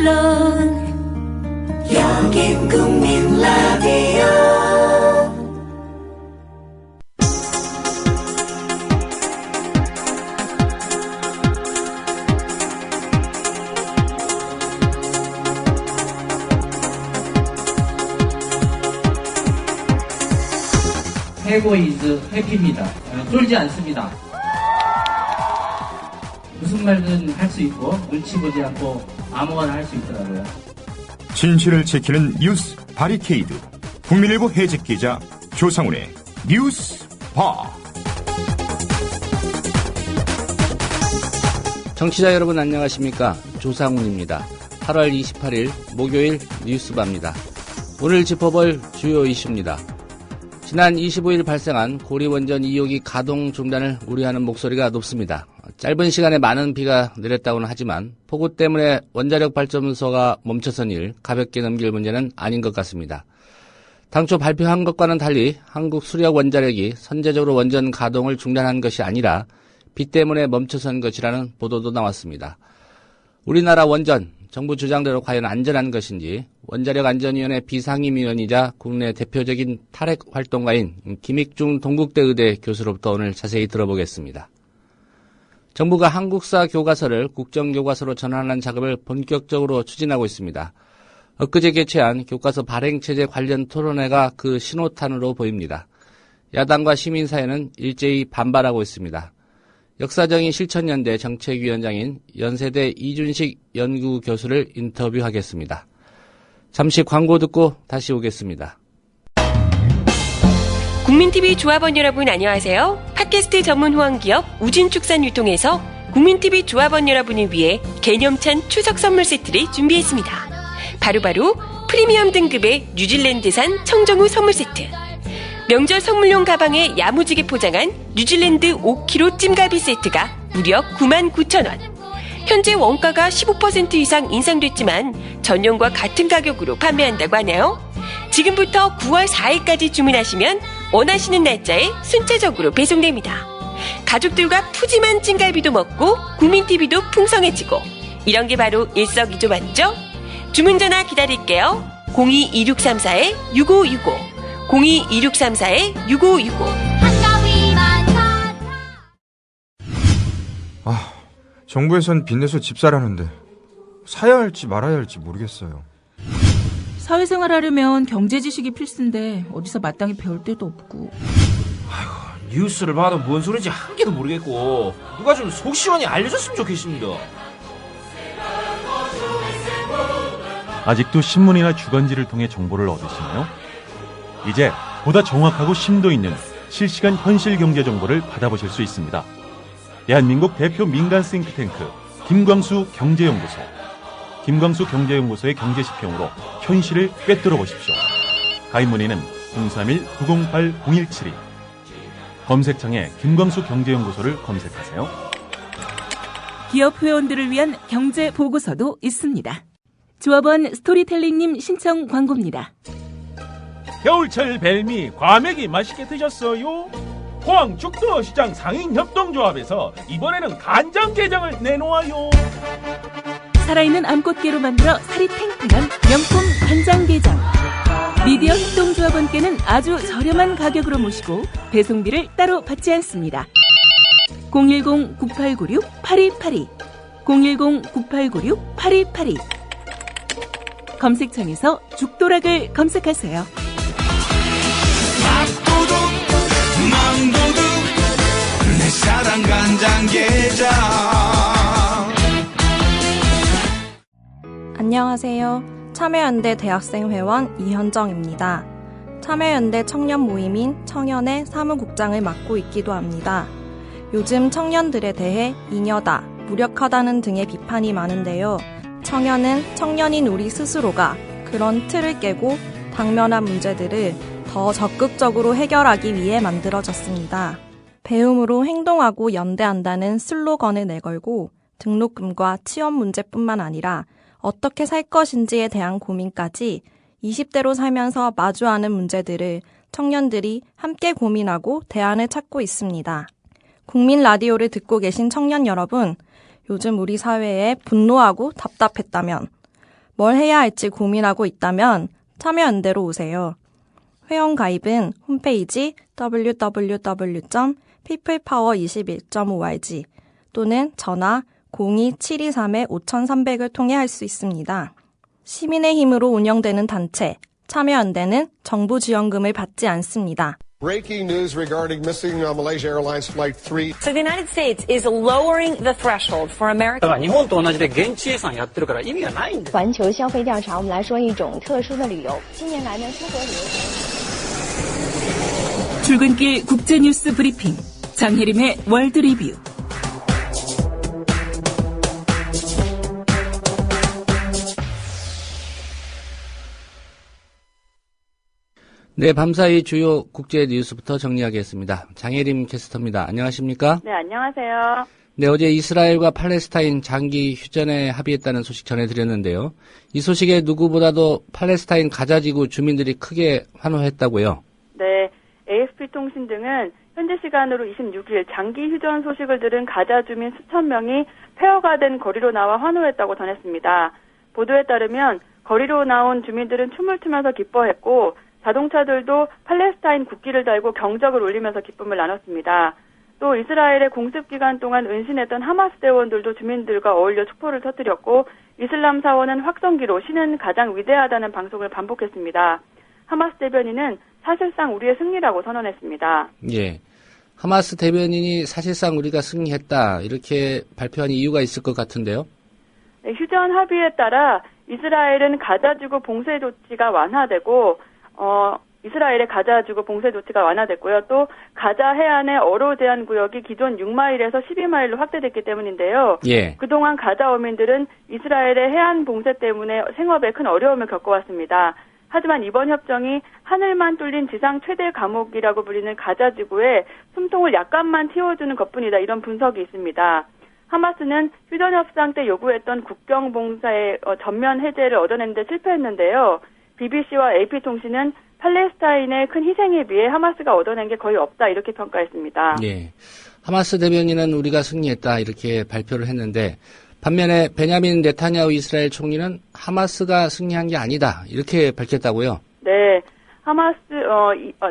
물론 여긴 국민 라디오. 해고 이즈 해피입니다. 쫄지 않습니다. 무슨 말든 할 수 있고 눈치 보지 않고 아무거나 할 수 있더라고요. 진실을 지키는 뉴스 바리케이드. 국민일보 해직 기자 조상훈의 뉴스 바. 청취자 여러분 안녕하십니까? 조상훈입니다. 8월 28일 목요일 뉴스바입니다. 오늘 짚어볼 주요 이슈입니다. 지난 25일 발생한 고리원전 2호기 가동 중단을 우려하는 목소리가 높습니다. 짧은 시간에 많은 비가 내렸다고는 하지만 폭우 때문에 원자력 발전소가 멈춰선 일 가볍게 넘길 문제는 아닌 것 같습니다. 당초 발표한 것과는 달리 한국 수력 원자력이 선제적으로 원전 가동을 중단한 것이 아니라 비 때문에 멈춰선 것이라는 보도도 나왔습니다. 우리나라 원전, 정부 주장대로 과연 안전한 것인지 원자력안전위원회 비상임위원이자 국내 대표적인 탈핵 활동가인 김익중 동국대 의대 교수로부터 오늘 자세히 들어보겠습니다. 정부가 한국사 교과서를 국정교과서로 전환하는 작업을 본격적으로 추진하고 있습니다. 엊그제 개최한 교과서 발행체제 관련 토론회가 그 신호탄으로 보입니다. 야당과 시민사회는 일제히 반발하고 있습니다. 역사정의 실천연대 정책위원장인 연세대 이준식 연구교수를 인터뷰하겠습니다. 잠시 광고 듣고 다시 오겠습니다. 국민TV 조합원 여러분 안녕하세요. 팟캐스트 전문 호황기업 우진축산유통에서 국민TV 조합원 여러분을 위해 개념찬 추석 선물 세트를 준비했습니다. 바로 프리미엄 등급의 뉴질랜드산 청정우 선물 세트, 명절 선물용 가방에 야무지게 포장한 뉴질랜드 5kg 찜갈비 세트가 무려 99,000원. 현재 원가가 15% 이상 인상됐지만 전년과 같은 가격으로 판매한다고 하네요. 지금부터 9월 4일까지 주문하시면 원하시는 날짜에 순차적으로 배송됩니다. 가족들과 푸짐한 찜갈비도 먹고 국민TV도 풍성해지고, 이런 게 바로 일석이조 맞죠? 주문 전화 기다릴게요. 02-2634-6565 02-2634-6565. 정부에선 빚내서 집 사라는데 사야 할지 말아야 할지 모르겠어요. 사회생활 하려면 경제 지식이 필수인데 어디서 마땅히 배울 데도 없고. 뉴스를 봐도 뭔 소리인지 한 개도 모르겠고 누가 좀 속 시원히 알려줬으면 좋겠습니다. 아직도 신문이나 주간지를 통해 정보를 얻으시나요? 이제 보다 정확하고 심도 있는 실시간 현실 경제 정보를 받아보실 수 있습니다. 대한민국 대표 민간 싱크탱크 김광수 경제연구소. 김광수 경제연구소의 경제시평으로 현실을 꿰뚫어 보십시오. 가입 문의는 031-908-0172. 검색창에 김광수 경제연구소를 검색하세요. 기업 회원들을 위한 경제 보고서도 있습니다. 조합원 스토리텔링님 신청 광고입니다. 겨울철 벨미 과메기 맛있게 드셨어요? 포항 죽도시장 상인협동조합에서 이번에는 간장게장을 내놓아요. 살아있는 암꽃게로 만들어 살이 탱탱한 명품 간장게장. 미디어 협동조합원께는 아주 저렴한 가격으로 모시고 배송비를 따로 받지 않습니다. 010-9896-8282 010-9896-8282 검색창에서 죽도락을 검색하세요. 밥도둑 망도둑 내 사랑 간장게장. 안녕하세요. 참여연대 대학생회원 이현정입니다. 참여연대 청년 모임인 청년의 사무국장을 맡고 있기도 합니다. 요즘 청년들에 대해 잉여다, 무력하다는 등의 비판이 많은데요. 청년은 청년인 우리 스스로가 그런 틀을 깨고 당면한 문제들을 더 적극적으로 해결하기 위해 만들어졌습니다. 배움으로 행동하고 연대한다는 슬로건을 내걸고 등록금과 취업 문제뿐만 아니라 어떻게 살 것인지에 대한 고민까지 20대로 살면서 마주하는 문제들을 청년들이 함께 고민하고 대안을 찾고 있습니다. 국민 라디오를 듣고 계신 청년 여러분, 요즘 우리 사회에 분노하고 답답했다면 뭘 해야 할지 고민하고 있다면 참여연대로 오세요. 회원 가입은 홈페이지 www.peoplepower21.org 또는 전화 02-723-5300을 통해 할 수 있습니다. 시민의 힘으로 운영되는 단체 참여연대는 정부 지원금을 받지 않습니다. Breaking news regarding missing Malaysia Airlines Flight 3. So the United States is lowering the threshold for American. 日本と同じで現地予算やってるから意味がないんです。环球消费调查，我们来说一种特殊的旅游。近年来呢，出国旅游。 출근길 국제뉴스 브리핑 장혜림의 월드 리뷰. 네, 밤사이 주요 국제 뉴스부터 정리하겠습니다. 장혜림 캐스터입니다. 안녕하십니까? 네, 안녕하세요. 네, 어제 이스라엘과 팔레스타인 장기 휴전에 합의했다는 소식 전해드렸는데요. 이 소식에 누구보다도 팔레스타인 가자지구 주민들이 크게 환호했다고요? 네, AFP 통신 등은 현지 시간으로 26일 장기 휴전 소식을 들은 가자 주민 수천 명이 폐허가 된 거리로 나와 환호했다고 전했습니다. 보도에 따르면 거리로 나온 주민들은 춤을 추면서 기뻐했고 자동차들도 팔레스타인 국기를 달고 경적을 울리면서 기쁨을 나눴습니다. 또 이스라엘의 공습 기간 동안 은신했던 하마스 대원들도 주민들과 어울려 촛불을 터뜨렸고 이슬람 사원은 확성기로 신은 가장 위대하다는 방송을 반복했습니다. 하마스 대변인은 사실상 우리의 승리라고 선언했습니다. 예, 하마스 대변인이 사실상 우리가 승리했다 이렇게 발표한 이유가 있을 것 같은데요. 네, 휴전 합의에 따라 이스라엘은 가자지구 봉쇄 조치가 완화되고 이스라엘의 가자지구 봉쇄 조치가 완화됐고요. 또 가자 해안의 어로 제한 구역이 기존 6마일에서 12마일로 확대됐기 때문인데요. 예. 그동안 가자 어민들은 이스라엘의 해안 봉쇄 때문에 생업에 큰 어려움을 겪어왔습니다. 하지만 이번 협정이 하늘만 뚫린 지상 최대 감옥이라고 불리는 가자지구에 숨통을 약간만 틔워주는 것뿐이다. 이런 분석이 있습니다. 하마스는 휴전협상 때 요구했던 국경봉쇄의 전면 해제를 얻어내는 데 실패했는데요. BBC와 AP통신은 팔레스타인의 큰 희생에 비해 하마스가 얻어낸 게 거의 없다 이렇게 평가했습니다. 예, 하마스 대변인은 우리가 승리했다 이렇게 발표를 했는데 반면에 베냐민 네타냐후 이스라엘 총리는 하마스가 승리한 게 아니다 이렇게 밝혔다고요? 네,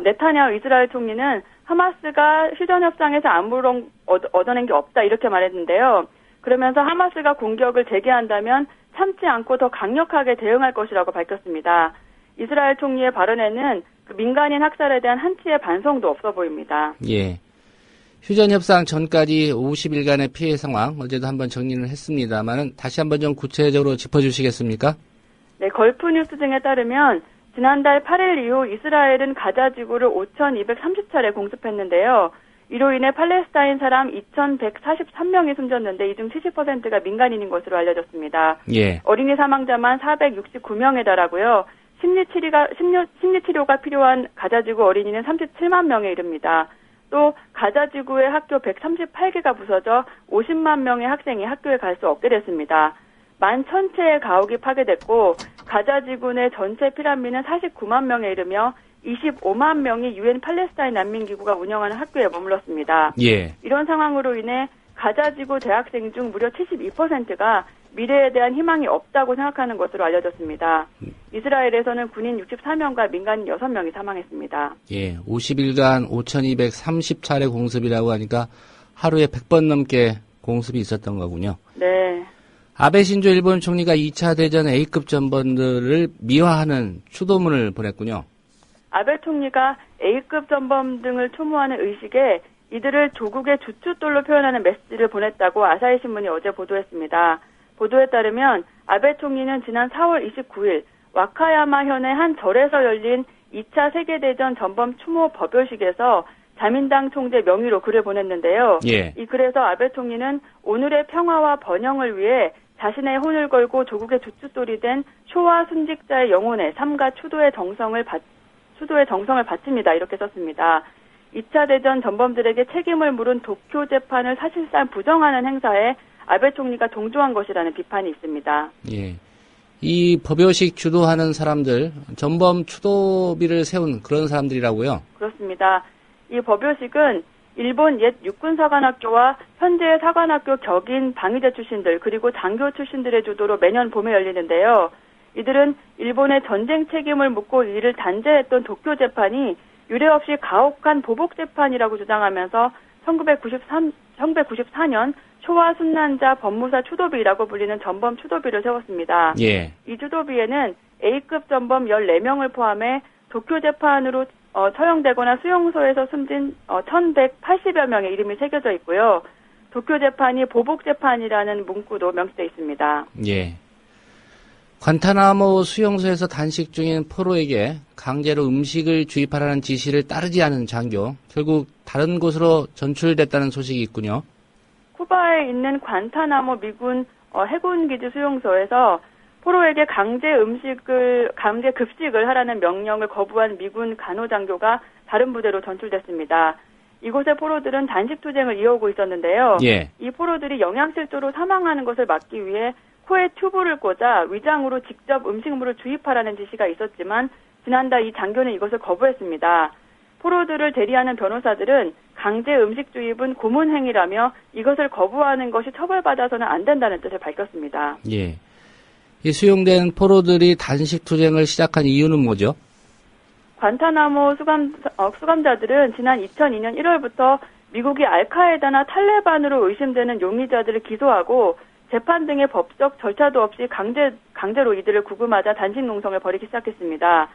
네타냐후 이스라엘 총리는 하마스가 휴전협상에서 아무런 얻어낸 게 없다 이렇게 말했는데요. 그러면서 하마스가 공격을 재개한다면 참지 않고 더 강력하게 대응할 것이라고 밝혔습니다. 이스라엘 총리의 발언에는 그 민간인 학살에 대한 한치의 반성도 없어 보입니다. 예, 휴전협상 전까지 50일간의 피해 상황 어제도 한번 정리를 했습니다만 다시 한번 좀 구체적으로 짚어주시겠습니까? 네, 걸프뉴스 등에 따르면 지난달 8일 이후 이스라엘은 가자지구를 5,230차례 공습했는데요. 이로 인해 팔레스타인 사람 2,143명이 숨졌는데 이 중 70%가 민간인인 것으로 알려졌습니다. 예. 어린이 사망자만 469명에 달하고요. 심리치료가 필요한 가자지구 어린이는 37만 명에 이릅니다. 또 가자지구의 학교 138개가 부서져 50만 명의 학생이 학교에 갈 수 없게 됐습니다. 11,000채의 가옥이 파괴됐고 가자지구 내 전체 피난민은 49만 명에 이르며 25만 명이 유엔 팔레스타인 난민기구가 운영하는 학교에 머물렀습니다. 예. 이런 상황으로 인해 가자지구 대학생 중 무려 72%가 미래에 대한 희망이 없다고 생각하는 것으로 알려졌습니다. 이스라엘에서는 군인 64명과 민간인 6명이 사망했습니다. 예, 50일간 5,230차례 공습이라고 하니까 하루에 100번 넘게 공습이 있었던 거군요. 네. 아베 신조 일본 총리가 2차 대전 A급 전범들을 미화하는 추도문을 보냈군요. 아베 총리가 A급 전범 등을 추모하는 의식에 이들을 조국의 주춧돌로 표현하는 메시지를 보냈다고 아사히 신문이 어제 보도했습니다. 보도에 따르면 아베 총리는 지난 4월 29일 와카야마 현의 한 절에서 열린 2차 세계대전 전범 추모 법요식에서 자민당 총재 명의로 글을 보냈는데요. 예. 이 글에서 아베 총리는 오늘의 평화와 번영을 위해 자신의 혼을 걸고 조국의 주춧돌이 된 쇼와 순직자의 영혼에 삶과 추도의 정성을 바칩니다. 이렇게 썼습니다. 2차 대전 전범들에게 책임을 물은 도쿄 재판을 사실상 부정하는 행사에 아베 총리가 동조한 것이라는 비판이 있습니다. 예. 이 법요식 주도하는 사람들, 전범 추도비를 세운 그런 사람들이라고요? 그렇습니다. 이 법요식은 일본 옛 육군사관학교와 현재의 사관학교 격인 방위대 출신들 그리고 장교 출신들의 주도로 매년 봄에 열리는데요. 이들은 일본의 전쟁 책임을 묻고 이를 단죄했던 도쿄 재판이 유례 없이 가혹한 보복 재판이라고 주장하면서 1994년 초와 순난자 법무사 추도비라고 불리는 전범 추도비를 세웠습니다. 예. 이 추도비에는 A급 전범 14명을 포함해 도쿄 재판으로 처형되거나 수용소에서 숨진 1180여 명의 이름이 새겨져 있고요. 도쿄 재판이 보복 재판이라는 문구도 명시되어 있습니다. 예. 관타나모 수용소에서 단식 중인 포로에게 강제로 음식을 주입하라는 지시를 따르지 않은 장교, 결국 다른 곳으로 전출됐다는 소식이 있군요. 쿠바에 있는 관타나모 미군 해군기지 수용소에서 포로에게 강제 급식을 하라는 명령을 거부한 미군 간호장교가 다른 부대로 전출됐습니다. 이곳의 포로들은 단식투쟁을 이어오고 있었는데요. 예. 이 포로들이 영양실조로 사망하는 것을 막기 위해 코에 튜브를 꽂아 위장으로 직접 음식물을 주입하라는 지시가 있었지만 지난달 이 장교는 이것을 거부했습니다. 포로들을 대리하는 변호사들은 강제 음식 주입은 고문 행위라며 이것을 거부하는 것이 처벌받아서는 안 된다는 뜻을 밝혔습니다. 예. 이 수용된 포로들이 단식 투쟁을 시작한 이유는 뭐죠? 관타나모 수감자들은 지난 2002년 1월부터 미국이 알카에다나 탈레반으로 의심되는 용의자들을 기소하고 재판 등의 법적 절차도 없이 강제로 이들을 구금하자 단식 농성을 벌이기 시작했습니다.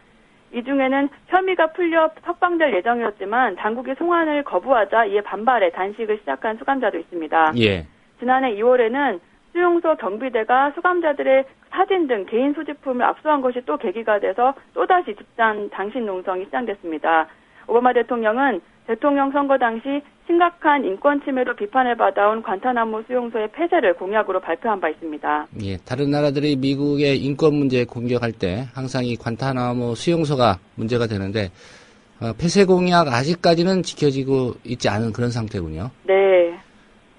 이 중에는 혐의가 풀려 석방될 예정이었지만 당국이 송환을 거부하자 이에 반발해 단식을 시작한 수감자도 있습니다. 예. 지난해 2월에는 수용소 경비대가 수감자들의 사진 등 개인 소지품을 압수한 것이 또 계기가 돼서 또다시 집단 단식 농성이 시작됐습니다. 오바마 대통령은 대통령 선거 당시 심각한 인권 침해로 비판을 받아온 관타나모 수용소의 폐쇄를 공약으로 발표한 바 있습니다. 예, 다른 나라들이 미국의 인권 문제 공격할 때 항상 이 관타나모 수용소가 문제가 되는데 폐쇄 공약 아직까지는 지켜지고 있지 않은 그런 상태군요. 네.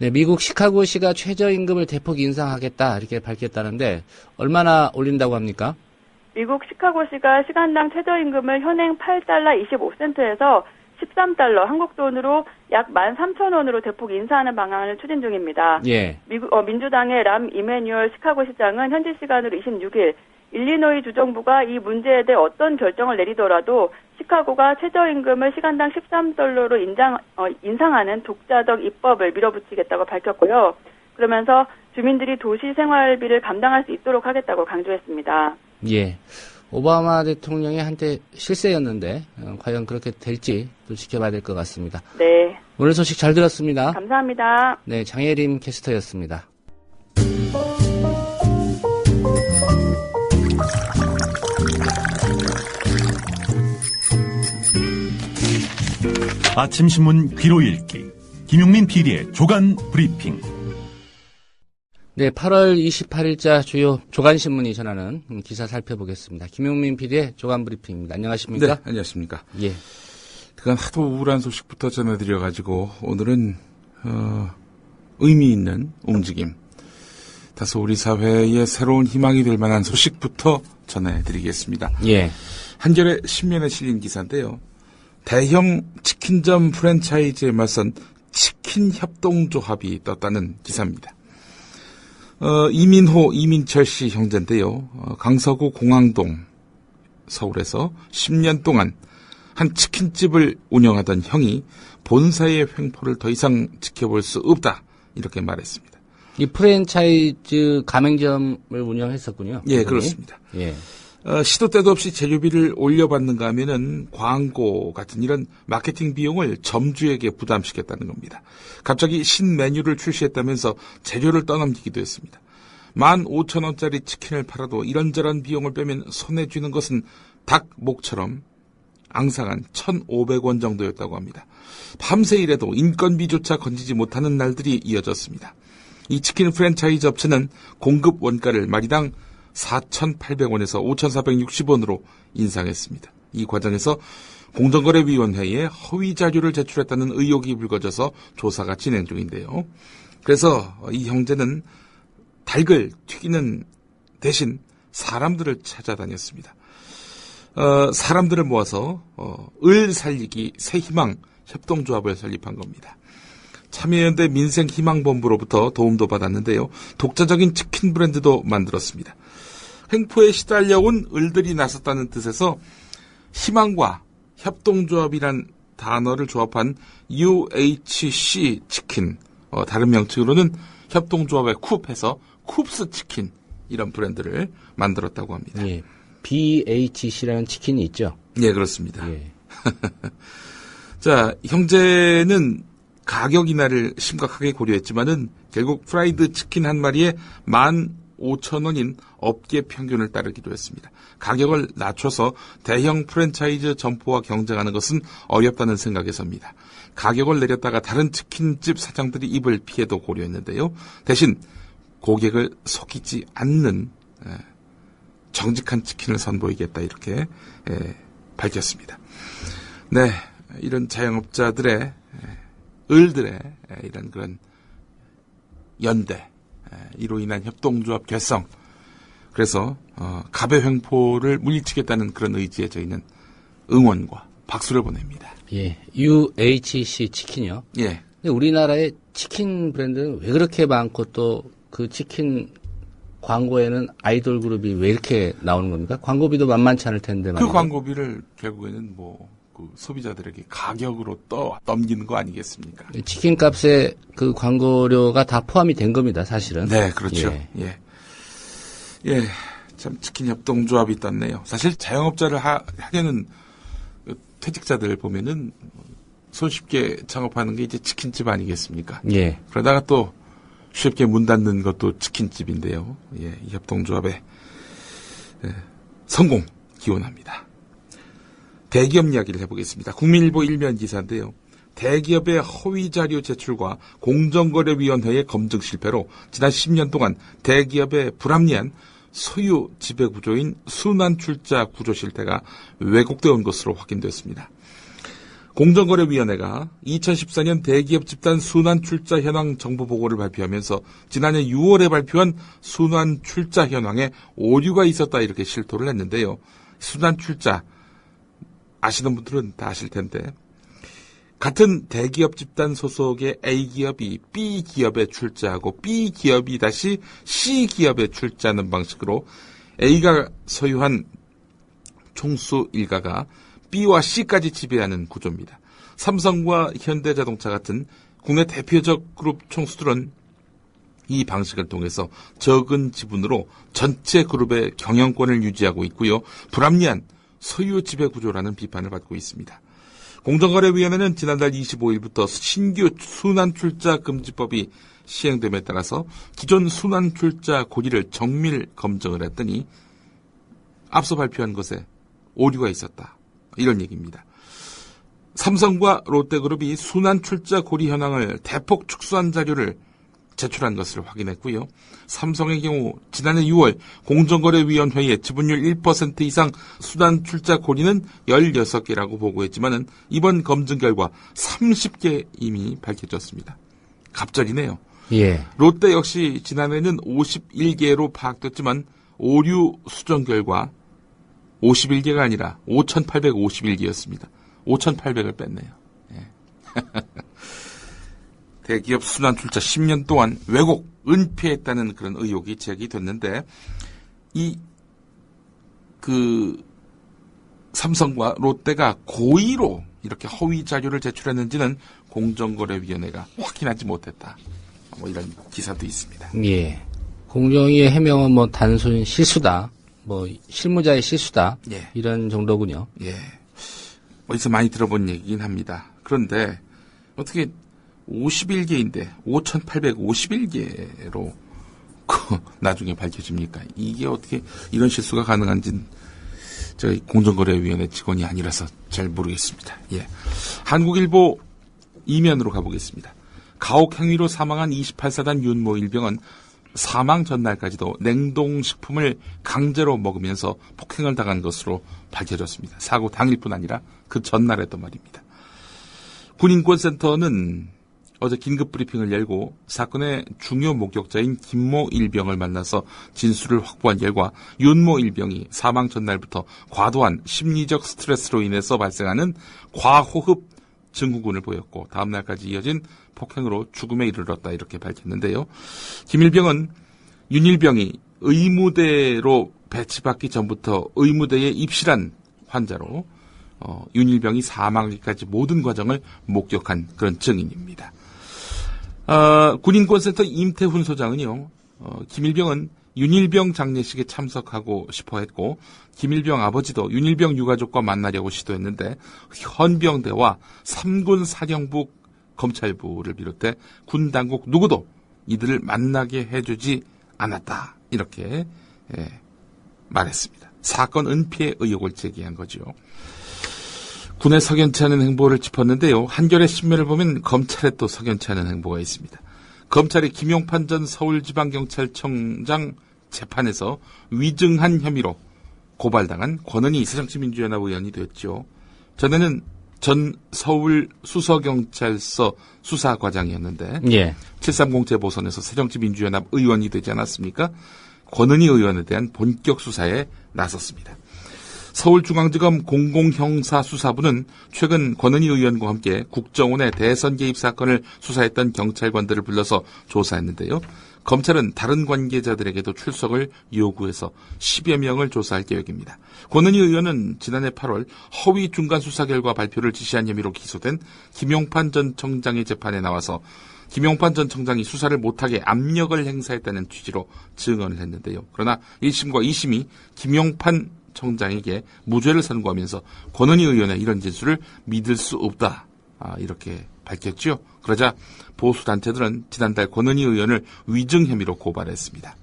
네, 미국 시카고시가 최저임금을 대폭 인상하겠다 이렇게 밝혔다는데 얼마나 올린다고 합니까? 미국 시카고시가 시간당 최저임금을 현행 8달러 25센트에서 13달러, 한국 돈으로 약 13,000원으로 대폭 인사하는 방안을 추진 중입니다. 예. 민주당의 람 이메뉴얼 시카고시장은 현지 시간으로 26일 일리노이 주정부가 이 문제에 대해 어떤 결정을 내리더라도 시카고가 최저임금을 시간당 13달러로 인상하는 독자적 입법을 밀어붙이겠다고 밝혔고요. 그러면서 주민들이 도시 생활비를 감당할 수 있도록 하겠다고 강조했습니다. 예. 오바마 대통령의 한때 실세였는데 과연 그렇게 될지 또 지켜봐야 될 것 같습니다. 네. 오늘 소식 잘 들었습니다. 감사합니다. 네, 장혜림 캐스터였습니다. 아침 신문 귀로 읽기 김용민 PD의 조간 브리핑. 네, 8월 28일자 주요 조간신문이 전하는 기사 살펴보겠습니다. 김용민 PD의 조간 브리핑입니다. 안녕하십니까? 네, 안녕하십니까? 예. 그간 하도 우울한 소식부터 전해드려가지고 오늘은 의미 있는 움직임, 다소 우리 사회의 새로운 희망이 될 만한 소식부터 전해드리겠습니다. 예. 한겨레 신문에 실린 기사인데요. 대형 치킨점 프랜차이즈에 맞선 치킨 협동조합이 떴다는 기사입니다. 이민호, 이민철 씨 형제인데요. 강서구 공항동 서울에서 10년 동안 한 치킨집을 운영하던 형이 본사의 횡포를 더 이상 지켜볼 수 없다 이렇게 말했습니다. 이 프랜차이즈 가맹점을 운영했었군요. 예, 그렇습니다. 예. 시도 때도 없이 재료비를 올려받는가 하면은 광고 같은 이런 마케팅 비용을 점주에게 부담시켰다는 겁니다. 갑자기 신메뉴를 출시했다면서 재료를 떠넘기기도 했습니다. 15,000원짜리 치킨을 팔아도 이런저런 비용을 빼면 손에 쥐는 것은 닭 목처럼 앙상한 1,500원 정도였다고 합니다. 밤새 일해도 인건비조차 건지지 못하는 날들이 이어졌습니다. 이 치킨 프랜차이즈 업체는 공급 원가를 마리당 4,800원에서 5,460원으로 인상했습니다. 이 과정에서 공정거래위원회에 허위 자료를 제출했다는 의혹이 불거져서 조사가 진행 중인데요. 그래서 이 형제는 닭을 튀기는 대신 사람들을 찾아다녔습니다. 사람들을 모아서 을 살리기 새희망 협동조합을 설립한 겁니다. 참여연대 민생희망본부로부터 도움도 받았는데요. 독자적인 치킨 브랜드도 만들었습니다. 횡포에 시달려온 을들이 나섰다는 뜻에서 희망과 협동조합이란 단어를 조합한 UHC 치킨, 다른 명칭으로는 협동조합의 쿱해서 쿱스 치킨, 이런 브랜드를 만들었다고 합니다. 예. BHC라는 치킨이 있죠? 예, 그렇습니다. 예. 자, 형제는 가격 인하를 심각하게 고려했지만은 결국 프라이드 치킨 한 마리에 15,000원인 업계 평균을 따르기도 했습니다. 가격을 낮춰서 대형 프랜차이즈 점포와 경쟁하는 것은 어렵다는 생각에서입니다. 가격을 내렸다가 다른 치킨집 사장들이 입을 피해도 고려했는데요. 대신 고객을 속이지 않는 정직한 치킨을 선보이겠다, 이렇게 밝혔습니다. 네, 이런 자영업자들의 을들의 이런 그런 연대, 이로 인한 협동조합 결성, 그래서 갑의 횡포를 물리치겠다는 그런 의지에 저희는 응원과 박수를 보냅니다. 예, UHC 치킨이요. 예. 근데 우리나라의 치킨 브랜드는 왜 그렇게 많고 또 그 치킨 광고에는 아이돌 그룹이 왜 이렇게 나오는 겁니까? 광고비도 만만치 않을 텐데 말이죠. 그 광고비를 결국에는 그 소비자들에게 가격으로 넘기는 거 아니겠습니까? 치킨 값에 그 광고료가 다 포함이 된 겁니다, 사실은. 네, 그렇죠. 예. 참 치킨 협동조합이 떴네요. 사실 자영업자를 하려는 퇴직자들 보면은 손쉽게 창업하는 게 이제 치킨집 아니겠습니까? 예. 그러다가 또 쉽게 문 닫는 것도 치킨집인데요. 예, 이 협동조합의 성공 기원합니다. 대기업 이야기를 해보겠습니다. 국민일보 일면 기사인데요. 대기업의 허위 자료 제출과 공정거래위원회의 검증 실패로 지난 10년 동안 대기업의 불합리한 소유 지배 구조인 순환출자 구조 실태가 왜곡되어 온 것으로 확인됐습니다. 공정거래위원회가 2014년 대기업 집단 순환출자 현황 정보보고를 발표하면서 지난해 6월에 발표한 순환출자 현황에 오류가 있었다, 이렇게 실토를 했는데요. 순환출자 아시는 분들은 다 아실 텐데, 같은 대기업 집단 소속의 A기업이 B기업에 출자하고 B기업이 다시 C기업에 출자하는 방식으로 A가 소유한 총수 일가가 B와 C까지 지배하는 구조입니다. 삼성과 현대자동차 같은 국내 대표적 그룹 총수들은 이 방식을 통해서 적은 지분으로 전체 그룹의 경영권을 유지하고 있고요. 불합리한 소유 지배 구조라는 비판을 받고 있습니다. 공정거래위원회는 지난달 25일부터 신규 순환출자 금지법이 시행됨에 따라서 기존 순환출자 고리를 정밀 검증을 했더니 앞서 발표한 것에 오류가 있었다, 이런 얘기입니다. 삼성과 롯데그룹이 순환출자 고리 현황을 대폭 축소한 자료를 제출한 것을 확인했고요. 삼성의 경우 지난해 6월 공정거래위원회에 지분율 1% 이상 순환출자 고리는 16개라고 보고했지만 이번 검증 결과 30개 이미 밝혀졌습니다. 갑절이네요. 예. 롯데 역시 지난해는 51개로 파악됐지만 오류 수정 결과 51개가 아니라 5,851개였습니다. 5,800을 뺐네요. 예. 대기업 순환출자 10년 동안 왜곡, 은폐했다는 그런 의혹이 제기됐는데, 삼성과 롯데가 고의로 이렇게 허위 자료를 제출했는지는 공정거래위원회가 확인하지 못했다, 뭐 이런 기사도 있습니다. 예. 공정위의 해명은 뭐 단순 실수다, 뭐 실무자의 실수다, 예. 이런 정도군요. 예. 어디서 많이 들어본 얘기긴 합니다. 그런데 어떻게 51개인데 5,851개로 나중에 밝혀집니까? 이게 어떻게 이런 실수가 가능한지는 저희 공정거래위원회 직원이 아니라서 잘 모르겠습니다. 예. 한국일보 이면으로 가보겠습니다. 가혹 행위로 사망한 28사단 윤모 일병은 사망 전날까지도 냉동식품을 강제로 먹으면서 폭행을 당한 것으로 밝혀졌습니다. 사고 당일뿐 아니라 그 전날에도 말입니다. 군인권센터는 어제 긴급 브리핑을 열고 사건의 중요 목격자인 김모 일병을 만나서 진술을 확보한 결과 윤모 일병이 사망 전날부터 과도한 심리적 스트레스로 인해서 발생하는 과호흡 증후군을 보였고 다음 날까지 이어진 폭행으로 죽음에 이르렀다, 이렇게 밝혔는데요. 김 일병은 윤 일병이 의무대로 배치받기 전부터 의무대에 입실한 환자로 윤일병이 사망하기까지 모든 과정을 목격한 그런 증인입니다. 군인권센터 임태훈 소장은요, 김일병은 윤일병 장례식에 참석하고 싶어 했고, 김일병 아버지도 윤일병 유가족과 만나려고 시도했는데, 헌병대와 3군 사령부 검찰부를 비롯해 군 당국 누구도 이들을 만나게 해주지 않았다. 이렇게 말했습니다. 사건 은폐 의혹을 제기한 거죠. 군의 석연치 않은 행보를 짚었는데요. 한겨레 신문을 보면 검찰에 또 석연치 않은 행보가 있습니다. 검찰이 김용판 전 서울지방경찰청장 재판에서 위증한 혐의로 고발당한 권은희 새정치민주연합 의원이 됐죠. 전에는 전 서울 수서경찰서 수사과장이었는데 730 재보선에서 새정치민주연합 의원이 되지 않았습니까? 권은희 의원에 대한 본격 수사에 나섰습니다. 서울중앙지검 공공형사수사부는 최근 권은희 의원과 함께 국정원의 대선 개입 사건을 수사했던 경찰관들을 불러서 조사했는데요. 검찰은 다른 관계자들에게도 출석을 요구해서 10여 명을 조사할 계획입니다. 권은희 의원은 지난해 8월 허위 중간 수사 결과 발표를 지시한 혐의로 기소된 김용판 전 청장의 재판에 나와서 김용판 전 청장이 수사를 못하게 압력을 행사했다는 취지로 증언을 했는데요. 그러나 1심과 2심이 김용판 청장에게 무죄를 선고하면서 권은희 의원의 이런 진술을 믿을 수 없다. 이렇게 밝혔죠. 그러자 보수단체들은 지난달 권은희 의원을 위증 혐의로 고발했습니다.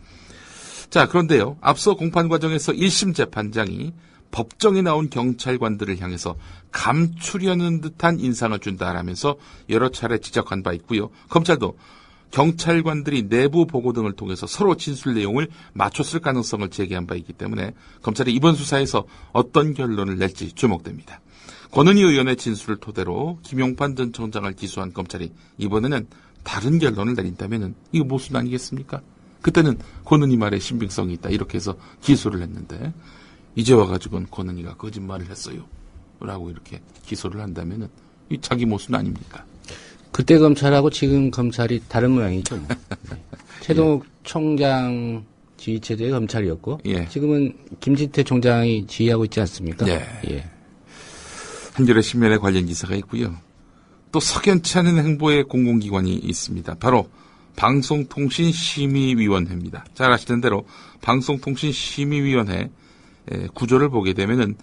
자, 그런데요. 앞서 공판 과정에서 1심 재판장이 법정에 나온 경찰관들을 향해서 감추려는 듯한 인상을 준다라면서 여러 차례 지적한 바 있고요. 검찰도 경찰관들이 내부 보고 등을 통해서 서로 진술 내용을 맞췄을 가능성을 제기한 바 있기 때문에 검찰이 이번 수사에서 어떤 결론을 낼지 주목됩니다. 권은희 의원의 진술을 토대로 김용판 전 청장을 기소한 검찰이 이번에는 다른 결론을 내린다면 이거 모순 아니겠습니까? 그때는 권은희 말에 신빙성이 있다 이렇게 해서 기소를 했는데 이제 와가지고는 권은희가 거짓말을 했어요 라고 이렇게 기소를 한다면 이 자기 모순 아닙니까? 그때 검찰하고 지금 검찰이 다른 모양이죠. 뭐. 최동욱 총장 지휘체제의 검찰이었고 지금은 김진태 총장이 지휘하고 있지 않습니까? 예. 한겨레 신문에 관련 기사가 있고요. 또 석연치 않은 행보의 공공기관이 있습니다. 바로 방송통신심의위원회입니다. 잘 아시는 대로 방송통신심의위원회 구조를 보게 되면은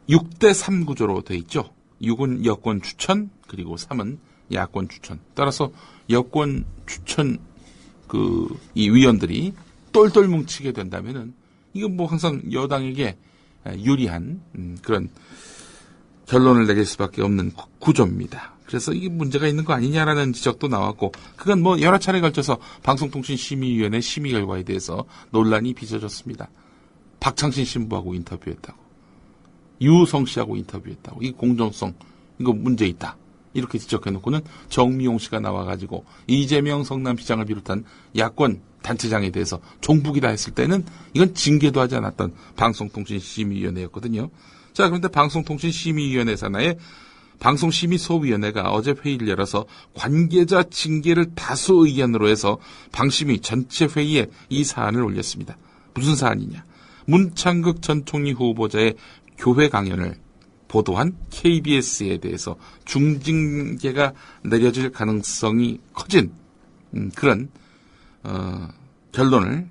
6대3 구조로 돼 있죠. 6은 여권 추천, 그리고 3은 야권 추천. 따라서 여권 추천 이 위원들이 똘똘 뭉치게 된다면은 이건 뭐 항상 여당에게 유리한 그런 결론을 내릴 수밖에 없는 구조입니다. 그래서 이게 문제가 있는 거 아니냐라는 지적도 나왔고, 그건 뭐 여러 차례 걸쳐서 방송통신심의위원회 심의 결과에 대해서 논란이 빚어졌습니다. 박창신 신부하고 인터뷰했다고, 유성 씨하고 인터뷰했다고, 이 공정성 이거 문제 있다 이렇게 지적해놓고는 정미용 씨가 나와가지고 이재명 성남시장을 비롯한 야권 단체장에 대해서 종북이다 했을 때는 이건 징계도 하지 않았던 방송통신심의위원회였거든요. 자, 그런데 방송통신심의위원회 산하에 방송심의소위원회가 어제 회의를 열어서 관계자 징계를 다수 의견으로 해서 방심위 전체 회의에 이 사안을 올렸습니다. 무슨 사안이냐? 문창극 전 총리 후보자의 교회 강연을 보도한 KBS에 대해서 중징계가 내려질 가능성이 커진 그런 결론을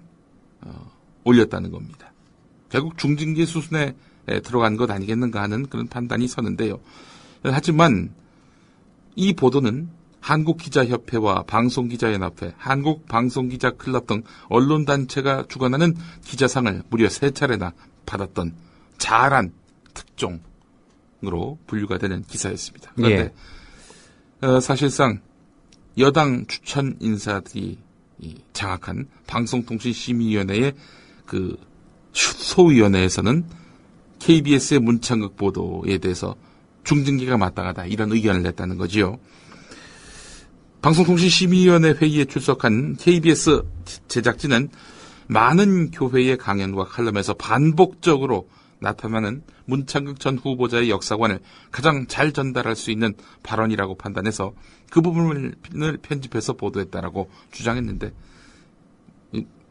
올렸다는 겁니다. 결국 중징계 수순에 들어간 것 아니겠는가 하는 그런 판단이 서는데요. 하지만 이 보도는 한국기자협회와 방송기자연합회, 한국방송기자클럽 등 언론단체가 주관하는 기자상을 무려 3차례나 받았던 자활한 특종으로 분류가 되는 기사였습니다. 그런데 사실상 여당 추천 인사들이 장악한 방송통신심의위원회의 그 소위원회에서는 KBS의 문창극 보도에 대해서 중징계가 마땅하다 이런 의견을 냈다는 거지요. 방송통신심의위원회 회의에 출석한 KBS 제작진은 많은 교회의 강연과 칼럼에서 반복적으로 나타나는 문창극 전 후보자의 역사관을 가장 잘 전달할 수 있는 발언이라고 판단해서 그 부분을 편집해서 보도했다라고 주장했는데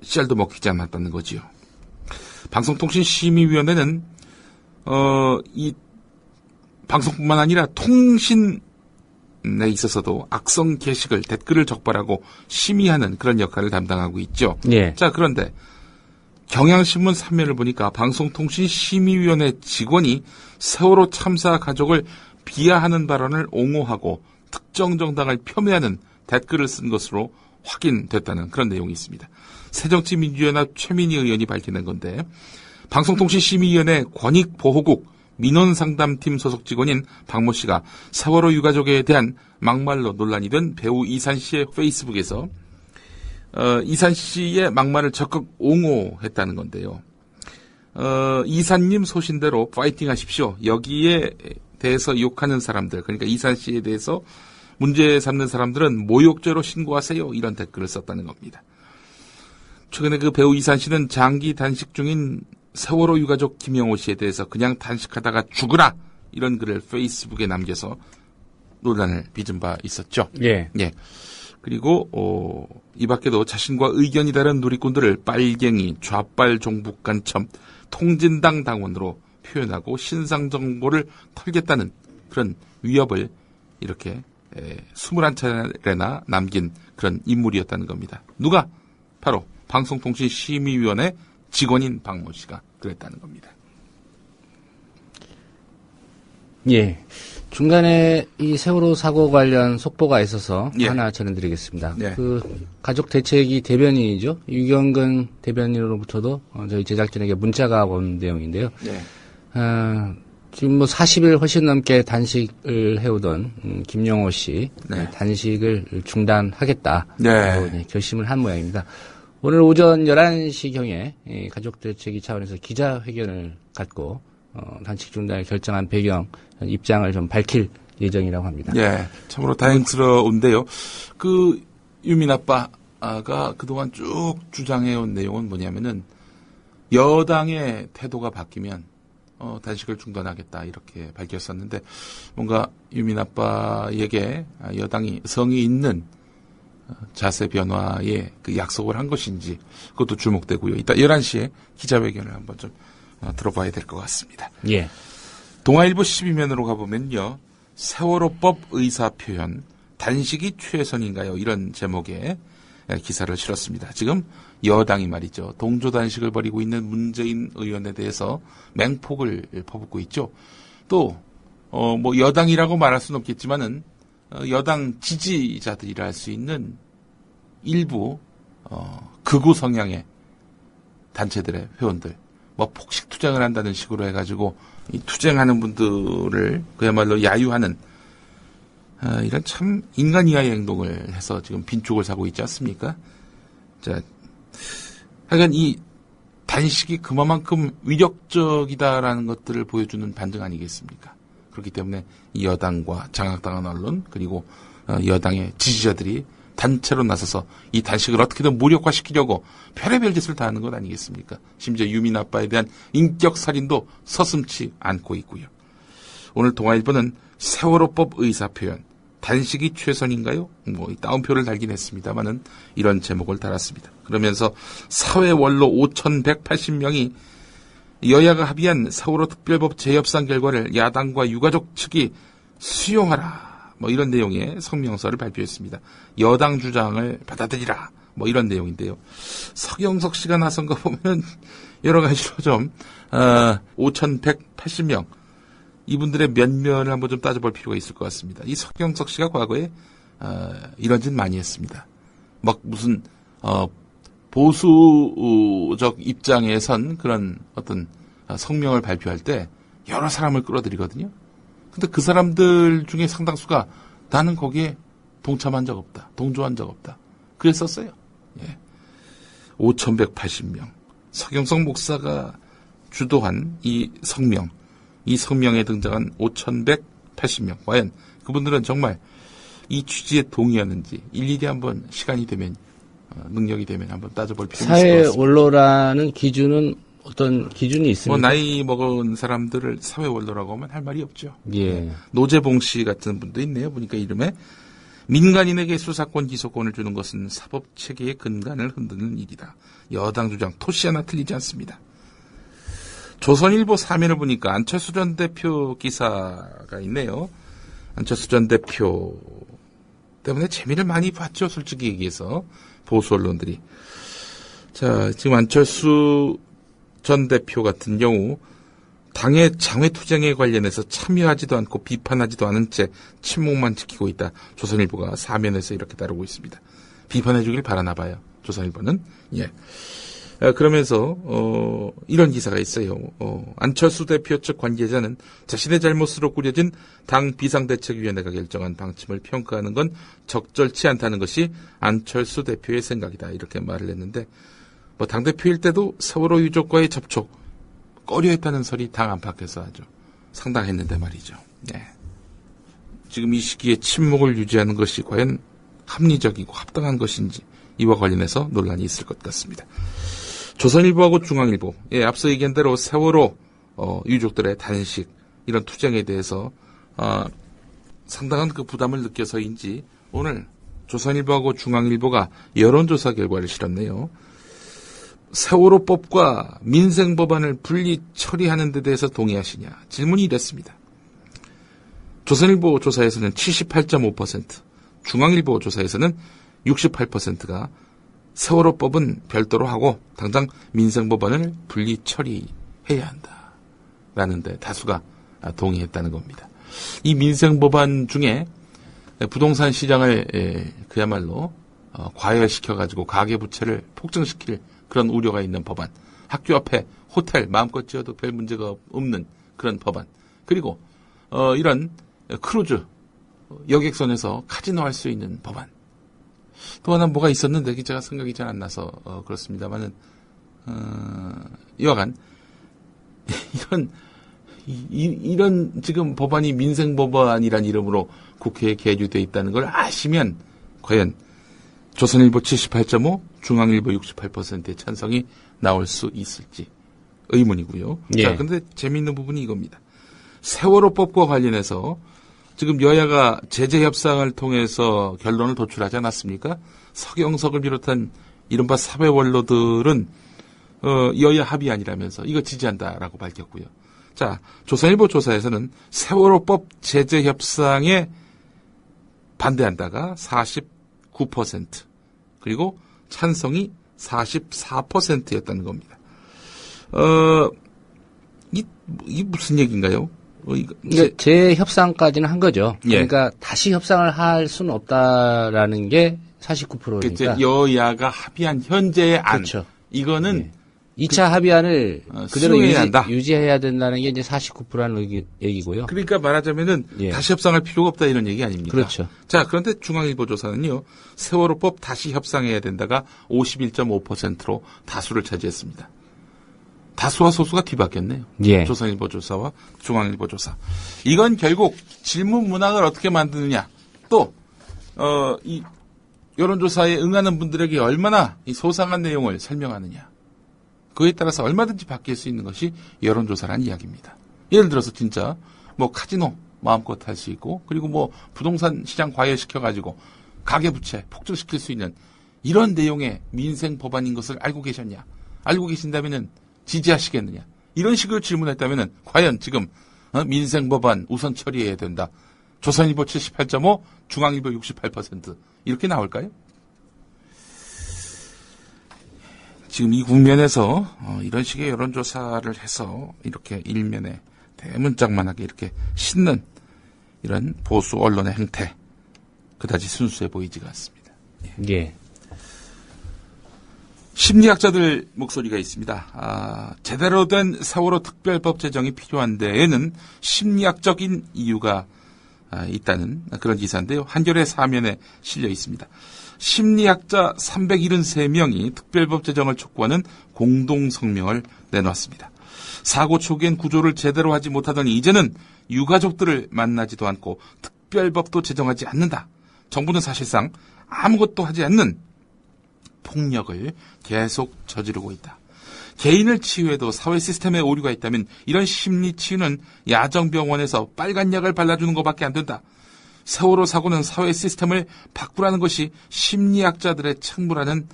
씨알도 먹히지 않았다는 거지요. 방송통신심의위원회는 이 방송뿐만 아니라 통신에 있어서도 악성 게시글, 댓글을 적발하고 심의하는 그런 역할을 담당하고 있죠. 예. 자, 그런데 경향신문 3면을 보니까 방송통신심의위원회 직원이 세월호 참사 가족을 비하하는 발언을 옹호하고 특정 정당을 폄훼하는 댓글을 쓴 것으로 확인됐다는 그런 내용이 있습니다. 새정치민주연합 최민희 의원이 밝혀낸 건데 방송통신심의위원회 권익보호국 민원상담팀 소속 직원인 박모 씨가 세월호 유가족에 대한 막말로 논란이 된 배우 이산 씨의 페이스북에서 이산 씨의 막말을 적극 옹호했다는 건데요. 이산님 소신대로 파이팅 하십시오. 여기에 대해서 욕하는 사람들, 그러니까 이산 씨에 대해서 문제 삼는 사람들은 모욕죄로 신고하세요. 이런 댓글을 썼다는 겁니다. 최근에 그 배우 이산 씨는 장기 단식 중인 세월호 유가족 김영호 씨에 대해서 그냥 단식하다가 죽으라 이런 글을 페이스북에 남겨서 논란을 빚은 바 있었죠. 예. 예. 그리고 이 밖에도 자신과 의견이 다른 누리꾼들을 빨갱이, 좌빨 종북 간첩, 통진당 당원으로 표현하고 신상 정보를 털겠다는 그런 위협을 이렇게 21차례나 남긴 그런 인물이었다는 겁니다. 누가? 바로 방송통신심의위원회 직원인 박모 씨가 그랬다는 겁니다. 예. 중간에 이 세월호 사고 관련 속보가 있어서 예. 하나 전해드리겠습니다. 예. 그 가족 대책위 대변인이죠. 유경근 대변인으로부터도 저희 제작진에게 문자가 온 내용인데요. 예. 지금 뭐 40일 훨씬 넘게 단식을 해오던 김영호 씨 네. 단식을 중단하겠다. 네. 결심을 한 모양입니다. 오늘 오전 11시경에 가족대책위 차원에서 기자회견을 갖고 단식 중단을 결정한 배경 입장을 좀 밝힐 예정이라고 합니다. 예, 참으로 다행스러운데요. 그 유민 아빠가 그동안 쭉 주장해온 내용은 뭐냐면은 여당의 태도가 바뀌면 단식을 중단하겠다 이렇게 밝혔었는데 뭔가 유민 아빠에게 여당이 성의 있는 자세 변화에 그 약속을 한 것인지 그것도 주목되고요. 이따 11시에 기자회견을 한번 좀 들어봐야 될 것 같습니다. 예. 동아일보 12면으로 가보면요. 세월호법 의사표현 단식이 최선인가요? 이런 제목의 기사를 실었습니다. 지금 여당이 말이죠. 동조단식을 벌이고 있는 문재인 의원에 대해서 맹폭을 퍼붓고 있죠. 또 뭐 여당이라고 말할 수는 없겠지만은 여당 지지자들이라 할 수 있는 일부 극우 성향의 단체들의 회원들 뭐 폭식 투쟁을 한다는 식으로 해가지고 이 투쟁하는 분들을 그야말로 야유하는 이런 참 인간 이하의 행동을 해서 지금 빈축을 사고 있지 않습니까? 자, 하여간 이 단식이 그만큼 위력적이다라는 것들을 보여주는 반증 아니겠습니까? 그렇기 때문에 이 여당과 장악당한 언론 그리고 여당의 지지자들이 단체로 나서서 이 단식을 어떻게든 무력화시키려고 별의별 짓을 다 하는 것 아니겠습니까? 심지어 유민 아빠에 대한 인격살인도 서슴지 않고 있고요. 오늘 동아일보는 세월호법 의사표현 단식이 최선인가요? 뭐 따옴표를 달긴 했습니다만은 이런 제목을 달았습니다. 그러면서 사회원로 5,180명이 여야가 합의한 세월호 특별법 재협상 결과를 야당과 유가족 측이 수용하라. 뭐 이런 내용의 성명서를 발표했습니다. 여당 주장을 받아들이라. 뭐 이런 내용인데요. 서경석 씨가 나선 거 보면 여러 가지로 좀 5,180명 이분들의 면면을 한번 좀 따져볼 필요가 있을 것 같습니다. 이 서경석 씨가 과거에 이런 짓 많이 했습니다. 막 무슨 보수적 입장에 선 그런 어떤 성명을 발표할 때 여러 사람을 끌어들이거든요. 근데 그 사람들 중에 상당수가 나는 거기에 동참한 적 없다. 동조한 적 없다. 그랬었어요. 예. 5,180명. 서경석 목사가 주도한 이 성명. 이 성명에 등장한 5,180명. 과연 그분들은 정말 이 취지에 동의하는지 일일이 한번 시간이 되면 능력이 되면 한번 따져볼 필요가 있을 것 같습니다. 사회 원로라는 기준은 어떤 기준이 있습니까? 뭐 나이 먹은 사람들을 사회 원로라고 하면 할 말이 없죠. 예. 노재봉 씨 같은 분도 있네요. 보니까 이름에 민간인에게 수사권 기소권을 주는 것은 사법체계의 근간을 흔드는 일이다. 여당 주장 토시 하나 틀리지 않습니다. 조선일보 사면을 보니까 안철수 전 대표 기사가 있네요. 안철수 전 대표 때문에 재미를 많이 봤죠. 솔직히 얘기해서 보수 언론들이. 자, 지금 안철수 전 대표 같은 경우 당의 장외투쟁에 관련해서 참여하지도 않고 비판하지도 않은 채 침묵만 지키고 있다. 조선일보가 사면에서 이렇게 다루고 있습니다. 비판해 주길 바라나 봐요. 조선일보는. 예. 그러면서 이런 기사가 있어요. 안철수 대표 측 관계자는 자신의 잘못으로 꾸려진 당 비상대책위원회가 결정한 방침을 평가하는 건 적절치 않다는 것이 안철수 대표의 생각이다. 이렇게 말을 했는데 뭐 당대표일 때도 세월호 유족과의 접촉 꺼려했다는 설이 당 안팎에서 아주 상당했는데 말이죠. 네. 지금 이 시기에 침묵을 유지하는 것이 과연 합리적이고 합당한 것인지 이와 관련해서 논란이 있을 것 같습니다. 조선일보하고 중앙일보, 예, 앞서 얘기한 대로 세월호 유족들의 단식 이런 투쟁에 대해서 상당한 그 부담을 느껴서인지 오늘 조선일보하고 중앙일보가 여론조사 결과를 실었네요. 세월호법과 민생법안을 분리 처리하는 데 대해서 동의하시냐? 질문이 이랬습니다. 조선일보 조사에서는 78.5%, 중앙일보 조사에서는 68%가 세월호법은 별도로 하고 당장 민생법안을 분리 처리해야 한다. 라는데 다수가 동의했다는 겁니다. 이 민생법안 중에 부동산 시장을 그야말로 과열시켜가지고 가계부채를 폭증시킬 그런 우려가 있는 법안, 학교 앞에 호텔 마음껏 지어도 별 문제가 없는 그런 법안, 그리고 이런 크루즈 여객선에서 카지노 할 수 있는 법안. 또 하나 뭐가 있었는데 제가 생각이 잘 안 나서 그렇습니다만은 이와간 이런 지금 법안이 민생법안이란 이름으로 국회에 계류되어 있다는 걸 아시면 과연 조선일보 78.5, 중앙일보 68%의 찬성이 나올 수 있을지 의문이고요. 예. 자, 근데 재미있는 부분이 이겁니다. 세월호법과 관련해서 지금 여야가 제재 협상을 통해서 결론을 도출하지 않았습니까? 서경석을 비롯한 이른바 사회 원로들은 여야 합의 아니라면서 이거 지지한다라고 밝혔고요. 자, 조선일보 조사에서는 세월호법 제재 협상에 반대한다가 49%, 그리고 찬성이 44%였다는 겁니다. 이 무슨 얘기인가요? 재협상까지는 한 거죠. 예. 그러니까 다시 협상을 할 수는 없다라는 게 49%니까. 여야가 합의한 현재의 안. 그렇죠. 이거는 2차 합의안을 그대로 한다. 유지해야 된다는 게 이제 49%라는 얘기고요. 그러니까 말하자면은 예. 다시 협상할 필요가 없다 이런 얘기 아닙니까? 그렇죠. 자, 그런데 중앙일보 조사는요. 세월호법 다시 협상해야 된다가 51.5%로 다수를 차지했습니다. 다수와 소수가 뒤바뀌었네요. 예. 조선일보 조사와 중앙일보 조사. 이건 결국 질문 문항을 어떻게 만드느냐. 또 이 여론조사에 응하는 분들에게 얼마나 이 소상한 내용을 설명하느냐. 그에 따라서 얼마든지 바뀔 수 있는 것이 여론조사라는 이야기입니다. 예를 들어서 진짜 뭐 카지노 마음껏 할 수 있고, 그리고 뭐 부동산 시장 과열시켜가지고 가계부채 폭증시킬 수 있는 이런 내용의 민생 법안인 것을 알고 계셨냐? 알고 계신다면은 지지하시겠느냐? 이런 식으로 질문했다면은 과연 지금 민생 법안 우선 처리해야 된다. 조선일보 78.5, 중앙일보 68% 이렇게 나올까요? 지금 이 국면에서 이런 식의 여론조사를 해서 이렇게 일면에 대문짝만하게 이렇게 싣는 이런 보수 언론의 행태 그다지 순수해 보이지가 않습니다. 예. 심리학자들 목소리가 있습니다. 제대로 된 세월호 특별법 제정이 필요한 데에는 심리학적인 이유가 있다는 그런 기사인데요. 한겨레 사면에 실려 있습니다. 심리학자 373명이 특별법 제정을 촉구하는 공동성명을 내놨습니다. 사고 초기엔 구조를 제대로 하지 못하더니 이제는 유가족들을 만나지도 않고 특별법도 제정하지 않는다. 정부는 사실상 아무것도 하지 않는 폭력을 계속 저지르고 있다. 개인을 치유해도 사회 시스템에 오류가 있다면 이런 심리 치유는 야정병원에서 빨간 약을 발라주는 것밖에 안 된다. 세월호 사고는 사회 시스템을 바꾸라는 것이 심리학자들의 책무라는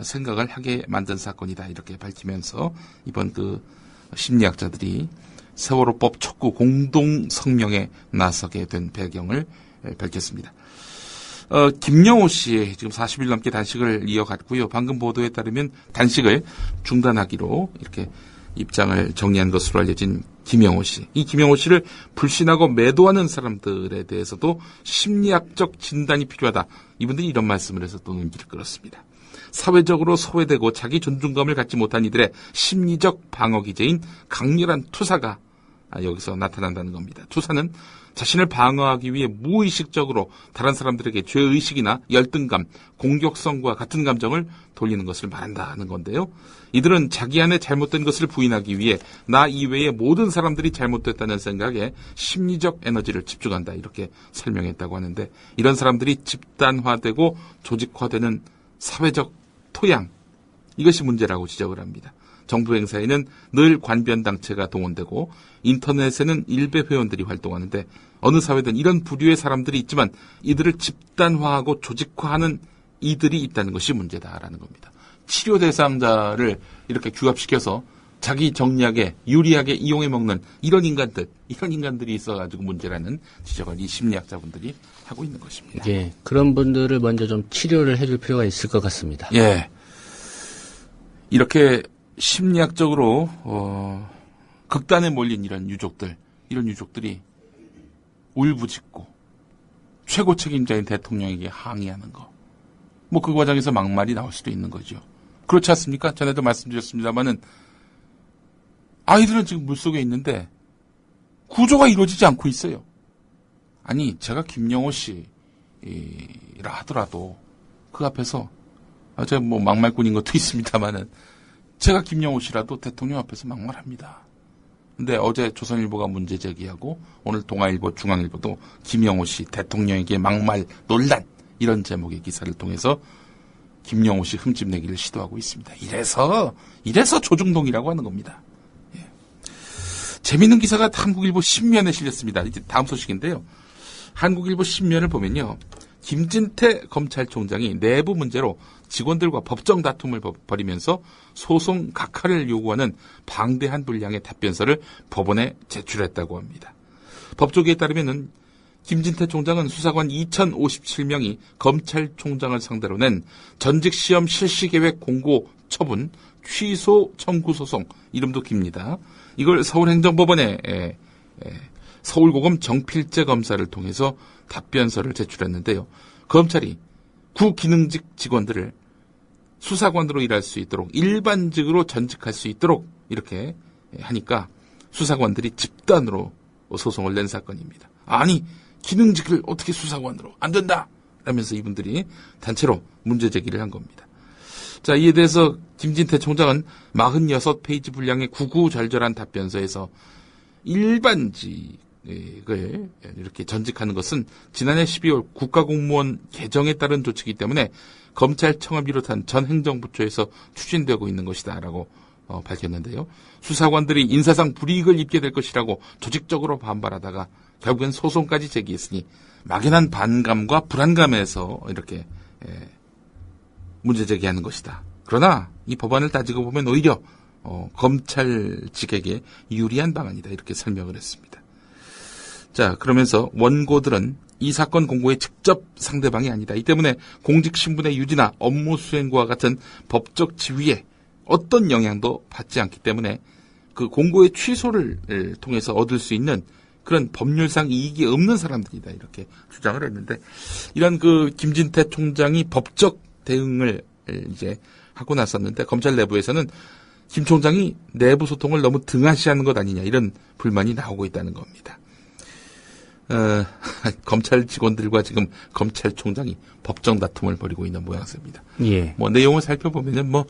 생각을 하게 만든 사건이다. 이렇게 밝히면서 이번 그 심리학자들이 세월호법 촉구 공동 성명에 나서게 된 배경을 밝혔습니다. 김영호 씨 지금 40일 넘게 단식을 이어갔고요. 방금 보도에 따르면 단식을 중단하기로 이렇게 입장을 정리한 것으로 알려진 김영호 씨. 이 김영호 씨를 불신하고 매도하는 사람들에 대해서도 심리학적 진단이 필요하다. 이분들이 이런 말씀을 해서 또 눈길을 끌었습니다. 사회적으로 소외되고 자기 존중감을 갖지 못한 이들의 심리적 방어 기제인 강렬한 투사가 여기서 나타난다는 겁니다. 투사는 자신을 방어하기 위해 무의식적으로 다른 사람들에게 죄의식이나 열등감, 공격성과 같은 감정을 돌리는 것을 말한다는 건데요. 이들은 자기 안에 잘못된 것을 부인하기 위해 나 이외의 모든 사람들이 잘못됐다는 생각에 심리적 에너지를 집중한다. 이렇게 설명했다고 하는데 이런 사람들이 집단화되고 조직화되는 사회적 토양, 이것이 문제라고 지적을 합니다. 정부 행사에는 늘 관변단체가 동원되고 인터넷에는 일베 회원들이 활동하는데 어느 사회든 이런 부류의 사람들이 있지만 이들을 집단화하고 조직화하는 이들이 있다는 것이 문제다라는 겁니다. 치료 대상자를 이렇게 규합시켜서 자기 정략에 유리하게 이용해 먹는 이런 인간들이 있어가지고 문제라는 지적을 이 심리학자분들이 하고 있는 것입니다. 예, 그런 분들을 먼저 좀 치료를 해줄 필요가 있을 것 같습니다. 예, 이렇게 심리학적으로 극단에 몰린 이런 유족들이 울부짖고 최고 책임자인 대통령에게 항의하는 거, 뭐 그 과정에서 막말이 나올 수도 있는 거죠. 그렇지 않습니까? 전에도 말씀드렸습니다만은 아이들은 지금 물속에 있는데 구조가 이루어지지 않고 있어요. 아니, 제가 김영호 씨라 하더라도 그 앞에서 제가 뭐 막말꾼인 것도 있습니다만은 제가 김영호 씨라도 대통령 앞에서 막말합니다. 근데 어제 조선일보가 문제 제기하고 오늘 동아일보, 중앙일보도 김영호 씨 대통령에게 막말 논란 이런 제목의 기사를 통해서 김영호 씨 흠집내기를 시도하고 있습니다. 이래서 조중동이라고 하는 겁니다. 예. 재미있는 기사가 한국일보 10면에 실렸습니다. 이제 다음 소식인데요. 한국일보 10면을 보면요. 김진태 검찰총장이 내부 문제로 직원들과 법정 다툼을 벌이면서 소송 각하를 요구하는 방대한 분량의 답변서를 법원에 제출했다고 합니다. 법조계에 따르면은 김진태 총장은 수사관 2057명이 검찰총장을 상대로 낸 전직시험 실시계획 공고 처분 취소 청구 소송, 이름도 깁니다. 이걸 서울행정법원에 서울고검 정필재 검사를 통해서 답변서를 제출했는데요. 검찰이 구기능직 직원들을 수사관으로 일할 수 있도록 일반직으로 전직할 수 있도록 이렇게 하니까 수사관들이 집단으로 소송을 낸 사건입니다. 아니, 기능직을 어떻게 수사관으로 안 된다 라면서 이분들이 단체로 문제 제기를 한 겁니다. 자, 이에 대해서 김진태 총장은 46페이지 분량의 구구절절한 답변서에서 일반직을 이렇게 전직하는 것은 지난해 12월 국가공무원 개정에 따른 조치이기 때문에 검찰청을 비롯한 전 행정부처에서 추진되고 있는 것이다라고 밝혔는데요. 수사관들이 인사상 불이익을 입게 될 것이라고 조직적으로 반발하다가 결국엔 소송까지 제기했으니 막연한 반감과 불안감에서 이렇게 문제 제기하는 것이다. 그러나 이 법안을 따지고 보면 오히려 검찰직에게 유리한 방안이다. 이렇게 설명을 했습니다. 자, 그러면서 원고들은 이 사건 공고의 직접 상대방이 아니다. 이 때문에 공직신분의 유지나 업무 수행과 같은 법적 지위에 어떤 영향도 받지 않기 때문에 그 공고의 취소를 통해서 얻을 수 있는 그런 법률상 이익이 없는 사람들이다. 이렇게 주장을 했는데 이런 그 김진태 총장이 법적 대응을 이제 하고 나섰는데 검찰 내부에서는 김 총장이 내부 소통을 너무 등한시하는 것 아니냐 이런 불만이 나오고 있다는 겁니다. 검찰 직원들과 지금 검찰총장이 법정 다툼을 벌이고 있는 모양새입니다. 예. 뭐 내용을 살펴보면은 뭐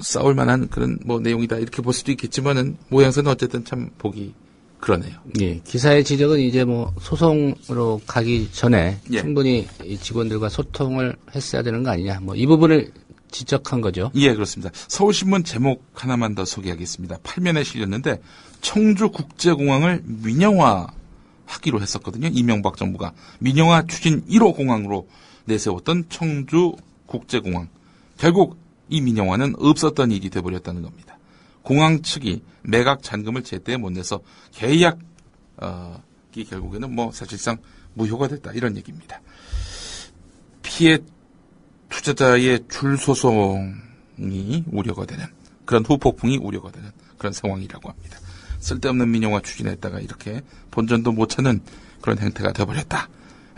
싸울 만한 그런 뭐 내용이다 이렇게 볼 수도 있겠지만은 모양새는 어쨌든 참 보기 그러네요. 예. 기사의 지적은 이제 뭐 소송으로 가기 전에 예. 충분히 이 직원들과 소통을 했어야 되는 거 아니냐. 뭐 이 부분을 지적한 거죠. 예, 그렇습니다. 서울신문 제목 하나만 더 소개하겠습니다. 8면에 실렸는데 청주국제공항을 민영화 하기로 했었거든요. 이명박 정부가 민영화 추진 1호 공항으로 내세웠던 청주 국제공항. 결국 이 민영화는 없었던 일이 돼버렸다는 겁니다. 공항 측이 매각 잔금을 제때 못 내서 계약이 결국에는 사실상 무효가 됐다 이런 얘기입니다. 피해 투자자의 줄 소송이 우려가 되는 그런 후폭풍이 우려가 되는 그런 상황이라고 합니다. 쓸데없는 민영화 추진했다가 이렇게 본전도 못 찾는 그런 행태가 되어버렸다.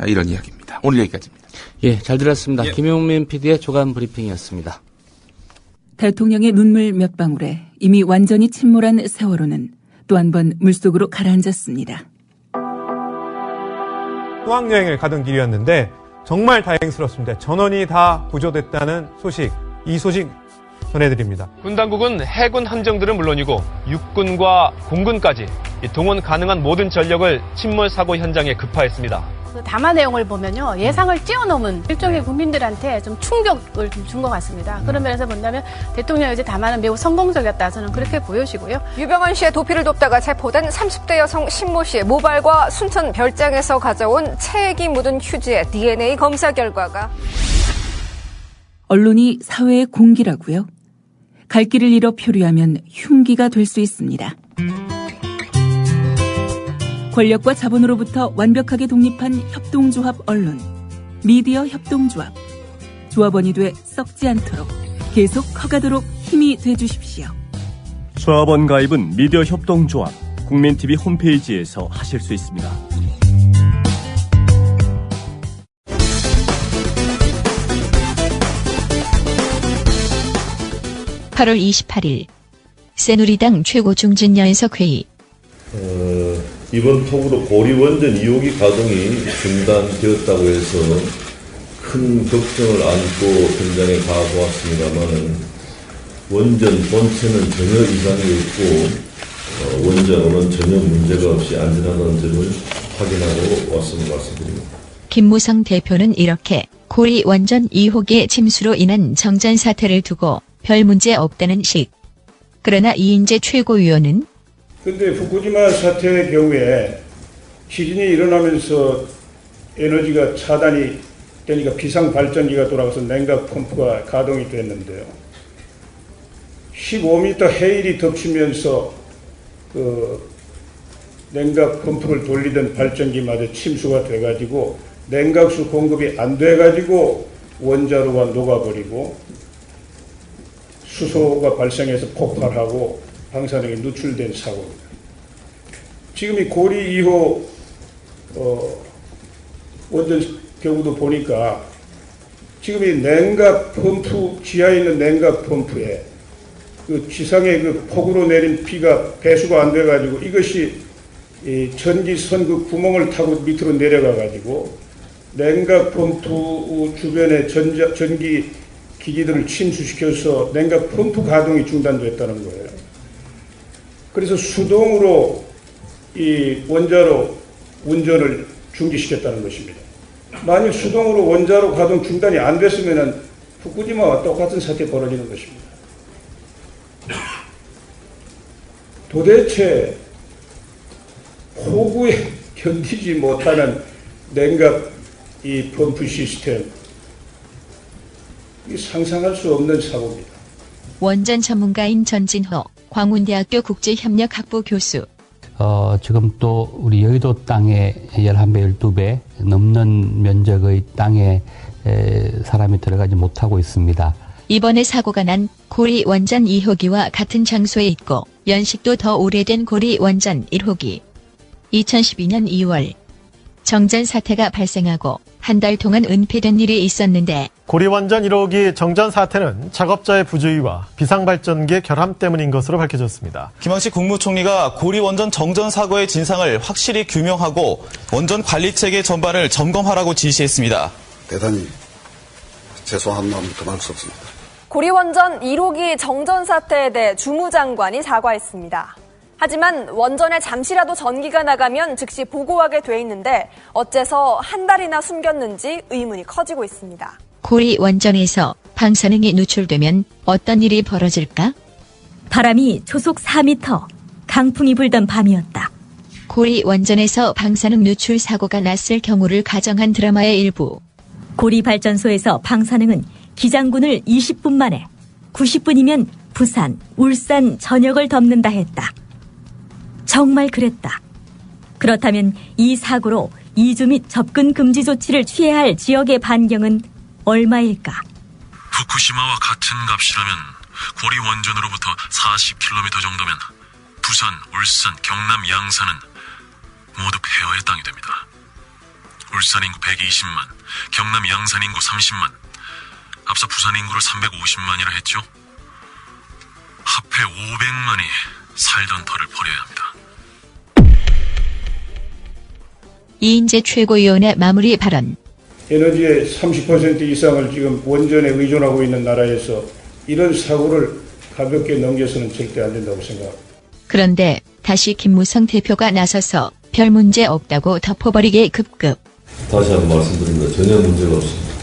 이런 이야기입니다. 오늘 여기까지입니다. 예, 잘 들었습니다. 김용민 PD의 조간 브리핑이었습니다. 대통령의 눈물 몇 방울에 이미 완전히 침몰한 세월호는 또 한 번 물속으로 가라앉았습니다. 수학여행을 가던 길이었는데 정말 다행스럽습니다. 전원이 다 구조됐다는 소식, 이 소식 전해드립니다. 군 당국은 해군 함정들은 물론이고 육군과 공군까지 동원 가능한 모든 전력을 침몰 사고 현장에 급파했습니다. 그 담화 내용을 보면요, 예상을 뛰어넘은 일종의 국민들한테 좀 충격을 좀 준 것 같습니다. 그런 면에서 본다면 대통령의 이제 담화는 매우 성공적이었다, 저는 그렇게 보여지고요. 유병헌 씨의 도피를 돕다가 체포된 30대 여성 신모 씨의 모발과 순천 별장에서 가져온 체액이 묻은 휴지의 DNA 검사 결과가 언론이 사회의 공기라고요? 갈 길을 잃어 표류하면 흉기가 될 수 있습니다. 권력과 자본으로부터 완벽하게 독립한 협동조합 언론, 미디어 협동조합. 조합원이 돼 썩지 않도록 계속 커가도록 힘이 돼주십시오. 조합원 가입은 미디어 협동조합, 국민TV 홈페이지에서 하실 수 있습니다. (8월 28일) 새누리당 최고 중진연석 회의. 이번 톡으로 고리 원전 2호기 가동이 중단되었다고 해서 큰 걱정을 안고 현장에 가보았습니다만은 원전 본체는 전혀 이상이 없고 원전으로는 전혀 문제가 없이 안전하다는 점을 확인하고 왔음을 말씀드립니다. 김무성 대표는 이렇게 고리 원전 2호기 침수로 인한 정전 사태를 두고 별 문제 없다는 식. 그러나 이인재 최고위원은 근데 후쿠시마 사태의 경우에 지진이 일어나면서 에너지가 차단이 되니까 비상발전기가 돌아가서 냉각 펌프가 가동이 됐는데요. 15m 해일이 덮치면서 그 냉각 펌프를 돌리던 발전기마저 침수가 돼가지고 냉각수 공급이 안 돼가지고 원자로가 녹아버리고 수소가 발생해서 폭발하고 방사능이 누출된 사고입니다. 지금 이 고리 2호 원전 경우도 보니까 지금 이 냉각 펌프, 지하에 있는 냉각 펌프에 그 지상에 그 폭우로 내린 비가 배수가 안 돼가지고 이것이 이 전기선 그 구멍을 타고 밑으로 내려가가지고 냉각 펌프 주변에 전기 기기들을 침수시켜서 냉각 펌프 가동이 중단됐다는 거예요. 그래서 수동으로 이 원자로 운전을 중지시켰다는 것입니다. 만일 수동으로 원자로 가동 중단이 안 됐으면 후쿠시마와 똑같은 사태 벌어지는 것입니다. 도대체 폭우에 견디지 못하는 냉각 이 펌프 시스템, 상상할 수 없는 사고입니다. 원전 전문가인 전진호 광운대학교 국제협력학부 교수. 지금 또 우리 여의도 땅에 11배, 12배 넘는 면적의 땅에 사람이 들어가지 못하고 있습니다. 이번에 사고가 난 고리 원전 2호기와 같은 장소에 있고 연식도 더 오래된 고리 원전 1호기. 2012년 2월 정전 사태가 발생하고 한 달 동안 은폐된 일이 있었는데 고리 원전 1호기 정전 사태는 작업자의 부주의와 비상발전기의 결함 때문인 것으로 밝혀졌습니다. 김황식 국무총리가 고리 원전 정전 사고의 진상을 확실히 규명하고 원전 관리체계 전반을 점검하라고 지시했습니다. 대단히 죄송한 마음을 금할 수 없습니다. 고리 원전 1호기 정전 사태에 대해 주무장관이 사과했습니다. 하지만 원전에 잠시라도 전기가 나가면 즉시 보고하게 돼 있는데 어째서 한 달이나 숨겼는지 의문이 커지고 있습니다. 고리 원전에서 방사능이 누출되면 어떤 일이 벌어질까? 바람이 초속 4m, 강풍이 불던 밤이었다. 고리 원전에서 방사능 누출 사고가 났을 경우를 가정한 드라마의 일부. 고리 발전소에서 방사능은 기장군을 20분 만에 90분이면 부산, 울산 전역을 덮는다 했다. 정말 그랬다. 그렇다면 이 사고로 이주 및 접근 금지 조치를 취해야 할 지역의 반경은 얼마일까? 후쿠시마와 같은 값이라면 고리 원전으로부터 40km 정도면 부산, 울산, 경남, 양산은 모두 폐허의 땅이 됩니다. 울산 인구 120만, 경남 양산 인구 30만, 앞서 부산 인구를 350만이라 했죠. 합해 500만이 살던 터를 버려야 합니다. 이인재 최고위원의 마무리 발언. 에너지의 30% 이상을 지금 원전에 의존하고 있는 나라에서 이런 사고를 가볍게 넘겨서는 절대 안 된다고 생각합니다. 그런데 다시 김무성 대표가 나서서 별 문제 없다고 덮어버리게 급급. 다시 한번 말씀드립니다. 전혀 문제가 없습니다.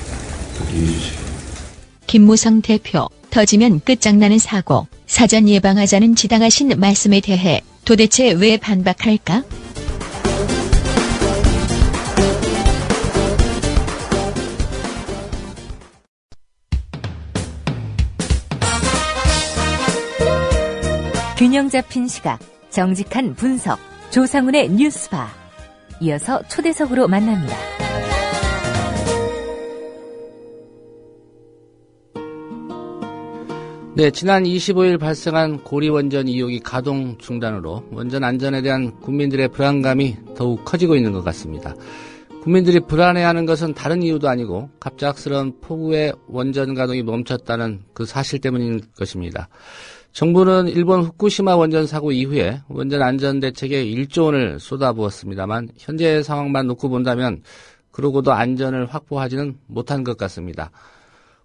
그렇게 이해해 주시기. 김무성 대표, 터지면 끝장나는 사고, 사전 예방하자는 지당하신 말씀에 대해 도대체 왜 반박할까? 균형 잡힌 시각, 정직한 분석, 조상훈의 뉴스바. 이어서 초대석으로 만납니다. 네, 지난 25일 발생한 고리 원전 2호기 가동 중단으로 원전 안전에 대한 국민들의 불안감이 더욱 커지고 있는 것 같습니다. 국민들이 불안해하는 것은 다른 이유도 아니고 갑작스러운 폭우에 원전 가동이 멈췄다는 그 사실 때문인 것입니다. 정부는 일본 후쿠시마 원전 사고 이후에 원전 안전 대책에 1조 원을 쏟아부었습니다만 현재 상황만 놓고 본다면 그러고도 안전을 확보하지는 못한 것 같습니다.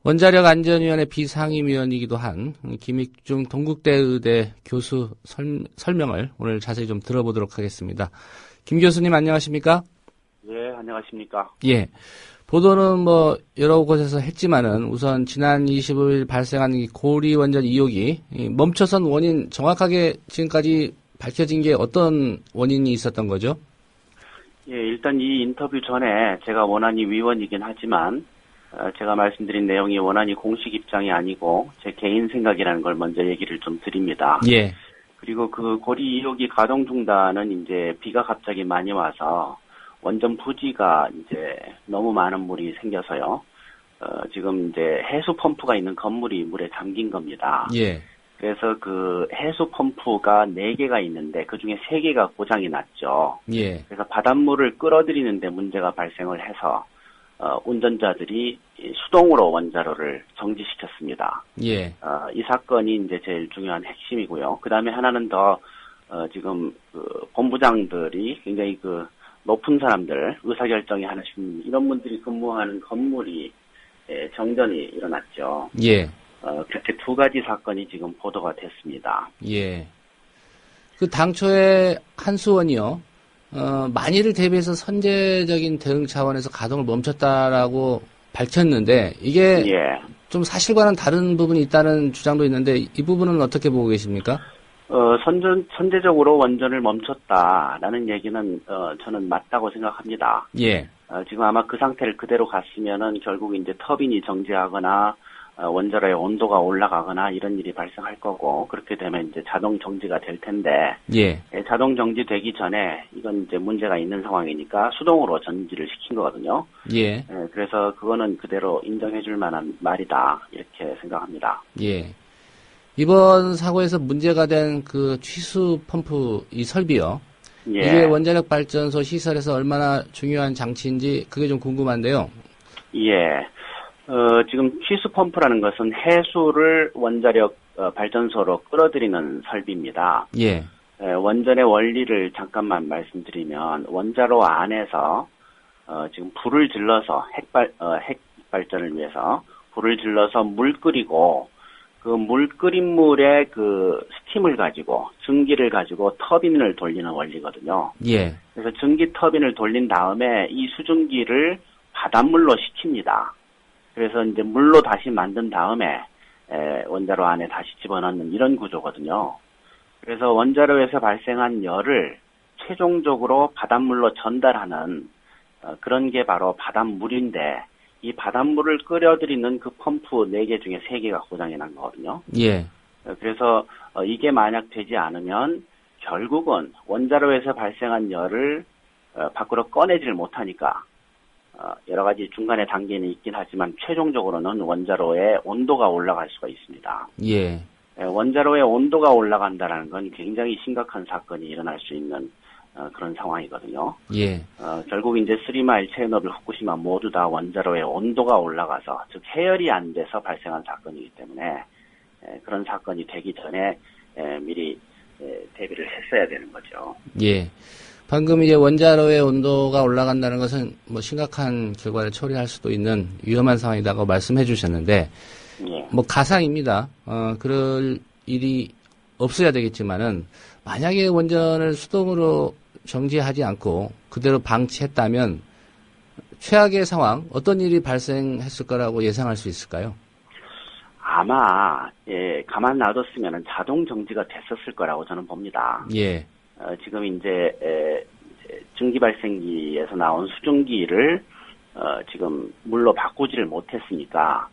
원자력안전위원회 비상임위원이기도 한 김익중 동국대 의대 교수 설명을 오늘 자세히 좀 들어보도록 하겠습니다. 김 교수님 안녕하십니까? 예, 안녕하십니까? 예. 보도는 여러 곳에서 했지만은 우선 지난 25일 발생한 이 고리 원전 2호기 멈춰선 원인 정확하게 지금까지 밝혀진 게 어떤 원인이 있었던 거죠? 예, 일단 이 인터뷰 전에 제가 원안위 위원이긴 하지만 제가 말씀드린 내용이 원안위 공식 입장이 아니고 제 개인 생각이라는 걸 먼저 얘기를 좀 드립니다. 예. 그리고 그 고리 2호기 가동 중단은 이제 비가 갑자기 많이 와서 원전 부지가 이제 너무 많은 물이 생겨서요. 지금 이제 해수 펌프가 있는 건물이 물에 잠긴 겁니다. 예. 그래서 그 해수 펌프가 4개가 있는데 그 중에 3개가 고장이 났죠. 예. 그래서 바닷물을 끌어들이는데 문제가 발생을 해서 운전자들이 수동으로 원자로를 정지시켰습니다. 예. 이 사건이 이제 제일 중요한 핵심이고요. 그 다음에 하나는 더 지금 그 본부장들이 굉장히 그 높은 사람들, 의사결정이 하나씩 이런 분들이 근무하는 건물이 정전이 일어났죠. 예. 그렇게 2가지 사건이 지금 보도가 됐습니다. 예. 그 당초에 한수원이요. 만일을 대비해서 선제적인 대응 차원에서 가동을 멈췄다라고 밝혔는데 이게 예. 좀 사실과는 다른 부분이 있다는 주장도 있는데 이 부분은 어떻게 보고 계십니까? 선제적으로 원전을 멈췄다라는 얘기는 저는 맞다고 생각합니다. 예. 지금 아마 그 상태를 그대로 갔으면은 결국 이제 터빈이 정지하거나 원자로의 온도가 올라가거나 이런 일이 발생할 거고 그렇게 되면 이제 자동 정지가 될 텐데 예. 자동 정지되기 전에 이건 이제 문제가 있는 상황이니까 수동으로 전지를 시킨 거거든요. 예. 그래서 그거는 그대로 인정해줄 만한 말이다 이렇게 생각합니다. 예. 이번 사고에서 문제가 된 그 취수 펌프 이 설비요. 예. 이게 원자력 발전소 시설에서 얼마나 중요한 장치인지 그게 좀 궁금한데요. 예. 지금 취수 펌프라는 것은 해수를 원자력 발전소로 끌어들이는 설비입니다. 예. 원전의 원리를 잠깐만 말씀드리면 원자로 안에서 지금 불을 질러서 핵 발전을 위해서 불을 질러서 물 끓이고 그 물 끓인 물에 그 스팀을 가지고 증기를 가지고 터빈을 돌리는 원리거든요. 예. 그래서 증기 터빈을 돌린 다음에 이 수증기를 바닷물로 식힙니다. 그래서 이제 물로 다시 만든 다음에 원자로 안에 다시 집어넣는 이런 구조거든요. 그래서 원자로에서 발생한 열을 최종적으로 바닷물로 전달하는 그런 게 바로 바닷물인데 이 바닷물을 끓여들이는 그 펌프 4개 중에 3개가 고장이 난 거거든요. 예. 그래서 이게 만약 되지 않으면 결국은 원자로에서 발생한 열을 밖으로 꺼내질 못하니까 여러 가지 중간에 단계는 있긴 하지만 최종적으로는 원자로의 온도가 올라갈 수가 있습니다. 예. 원자로의 온도가 올라간다는 건 굉장히 심각한 사건이 일어날 수 있는 그런 상황이거든요. 예. 결국 이제 3마일, 체르노빌, 후쿠시마 모두 다 원자로의 온도가 올라가서 즉 해열이 안 돼서 발생한 사건이기 때문에 그런 사건이 되기 전에 미리 대비를 했어야 되는 거죠. 예. 방금 이제 원자로의 온도가 올라간다는 것은 뭐 심각한 결과를 초래할 수도 있는 위험한 상황이라고 말씀해 주셨는데, 예. 뭐 가상입니다. 그럴 일이 없어야 되겠지만은 만약에 원전을 수동으로 정지하지 않고 그대로 방치했다면 최악의 상황, 어떤 일이 발생했을 거라고 예상할 수 있을까요? 아마 가만 놔뒀으면 자동 정지가 됐었을 거라고 저는 봅니다. 예. 지금 이제 증기 발생기에서 나온 수증기를 지금 물로 바꾸지를 못했으니까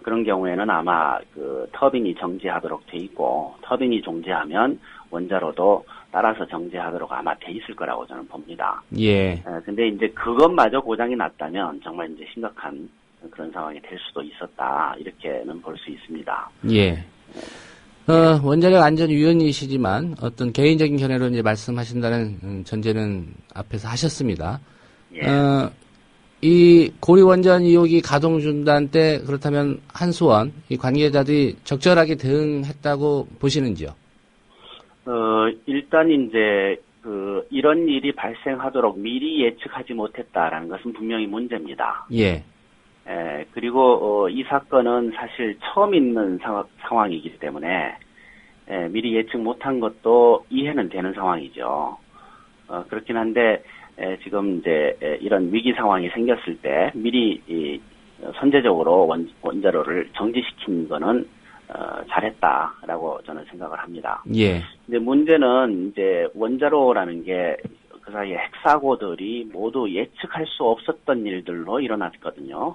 그런 경우에는 아마 그 터빈이 정지하도록 돼 있고 터빈이 정지하면 원자로도 따라서 정지하도록 아마 돼 있을 거라고 저는 봅니다. 예. 근데 이제 그것마저 고장이 났다면 정말 이제 심각한 그런 상황이 될 수도 있었다 이렇게는 볼 수 있습니다. 예. 원자력 안전위원이시지만 어떤 개인적인 견해로 이제 말씀하신다는 전제는 앞에서 하셨습니다. 예. 이 고리 원전 2호기 가동 중단 때 그렇다면 한수원 이 관계자들이 적절하게 대응했다고 보시는지요? 일단 이제 이런 일이 발생하도록 미리 예측하지 못했다라는 것은 분명히 문제입니다. 예. 그리고 이 사건은 사실 처음 있는 상황이기 때문에 미리 예측 못한 것도 이해는 되는 상황이죠. 그렇긴 한데 지금 이제 이런 위기 상황이 생겼을 때 미리 선제적으로 원자로를 정지시킨 거는 잘했다라고 저는 생각을 합니다. 예. 근데 문제는 이제 원자로라는 게 그 사이에 핵사고들이 모두 예측할 수 없었던 일들로 일어났거든요.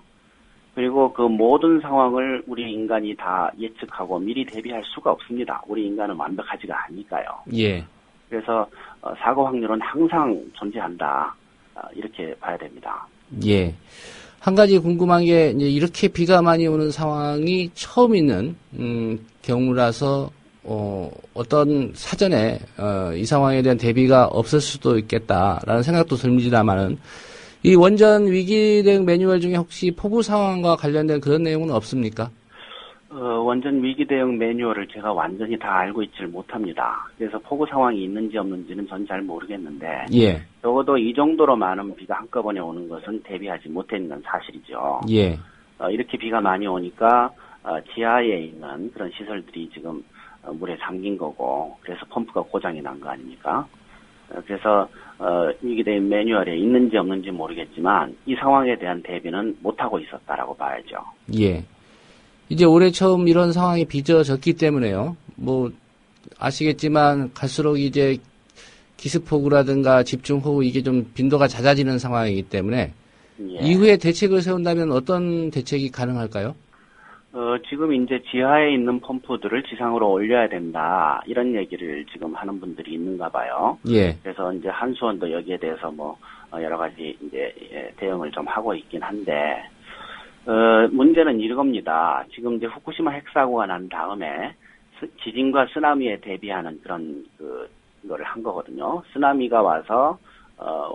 그리고 그 모든 상황을 우리 인간이 다 예측하고 미리 대비할 수가 없습니다. 우리 인간은 완벽하지가 않으니까요. 예. 그래서 사고 확률은 항상 존재한다. 이렇게 봐야 됩니다. 예. 한 가지 궁금한 게 이제 이렇게 비가 많이 오는 상황이 처음 있는 경우라서 어떤 사전에 이 상황에 대한 대비가 없을 수도 있겠다라는 생각도 듭니다만은 이 원전 위기 대응 매뉴얼 중에 혹시 폭우 상황과 관련된 그런 내용은 없습니까? 원전 위기 대응 매뉴얼을 제가 완전히 다 알고 있지를 못합니다. 그래서 폭우 상황이 있는지 없는지는 전 잘 모르겠는데 예. 적어도 이 정도로 많은 비가 한꺼번에 오는 것은 대비하지 못했는 사실이죠. 예. 이렇게 비가 많이 오니까 지하에 있는 그런 시설들이 지금 물에 잠긴 거고 그래서 펌프가 고장이 난 거 아닙니까? 그래서 위기 대응 매뉴얼에 있는지 없는지 모르겠지만 이 상황에 대한 대비는 못하고 있었다라고 봐야죠. 예. 이제 올해 처음 이런 상황이 빚어졌기 때문에요. 뭐 아시겠지만 갈수록 이제 기습폭우라든가 집중호우 이게 좀 빈도가 잦아지는 상황이기 때문에 예. 이후에 대책을 세운다면 어떤 대책이 가능할까요? 지금 이제 지하에 있는 펌프들을 지상으로 올려야 된다 이런 얘기를 지금 하는 분들이 있는가 봐요. 예. 그래서 이제 한수원도 여기에 대해서 뭐 여러 가지 이제 대응을 좀 하고 있긴 한데 문제는 이겁니다. 지금 이제 후쿠시마 핵사고가 난 다음에 지진과 쓰나미에 대비하는 그런 그거를 한 거거든요. 쓰나미가 와서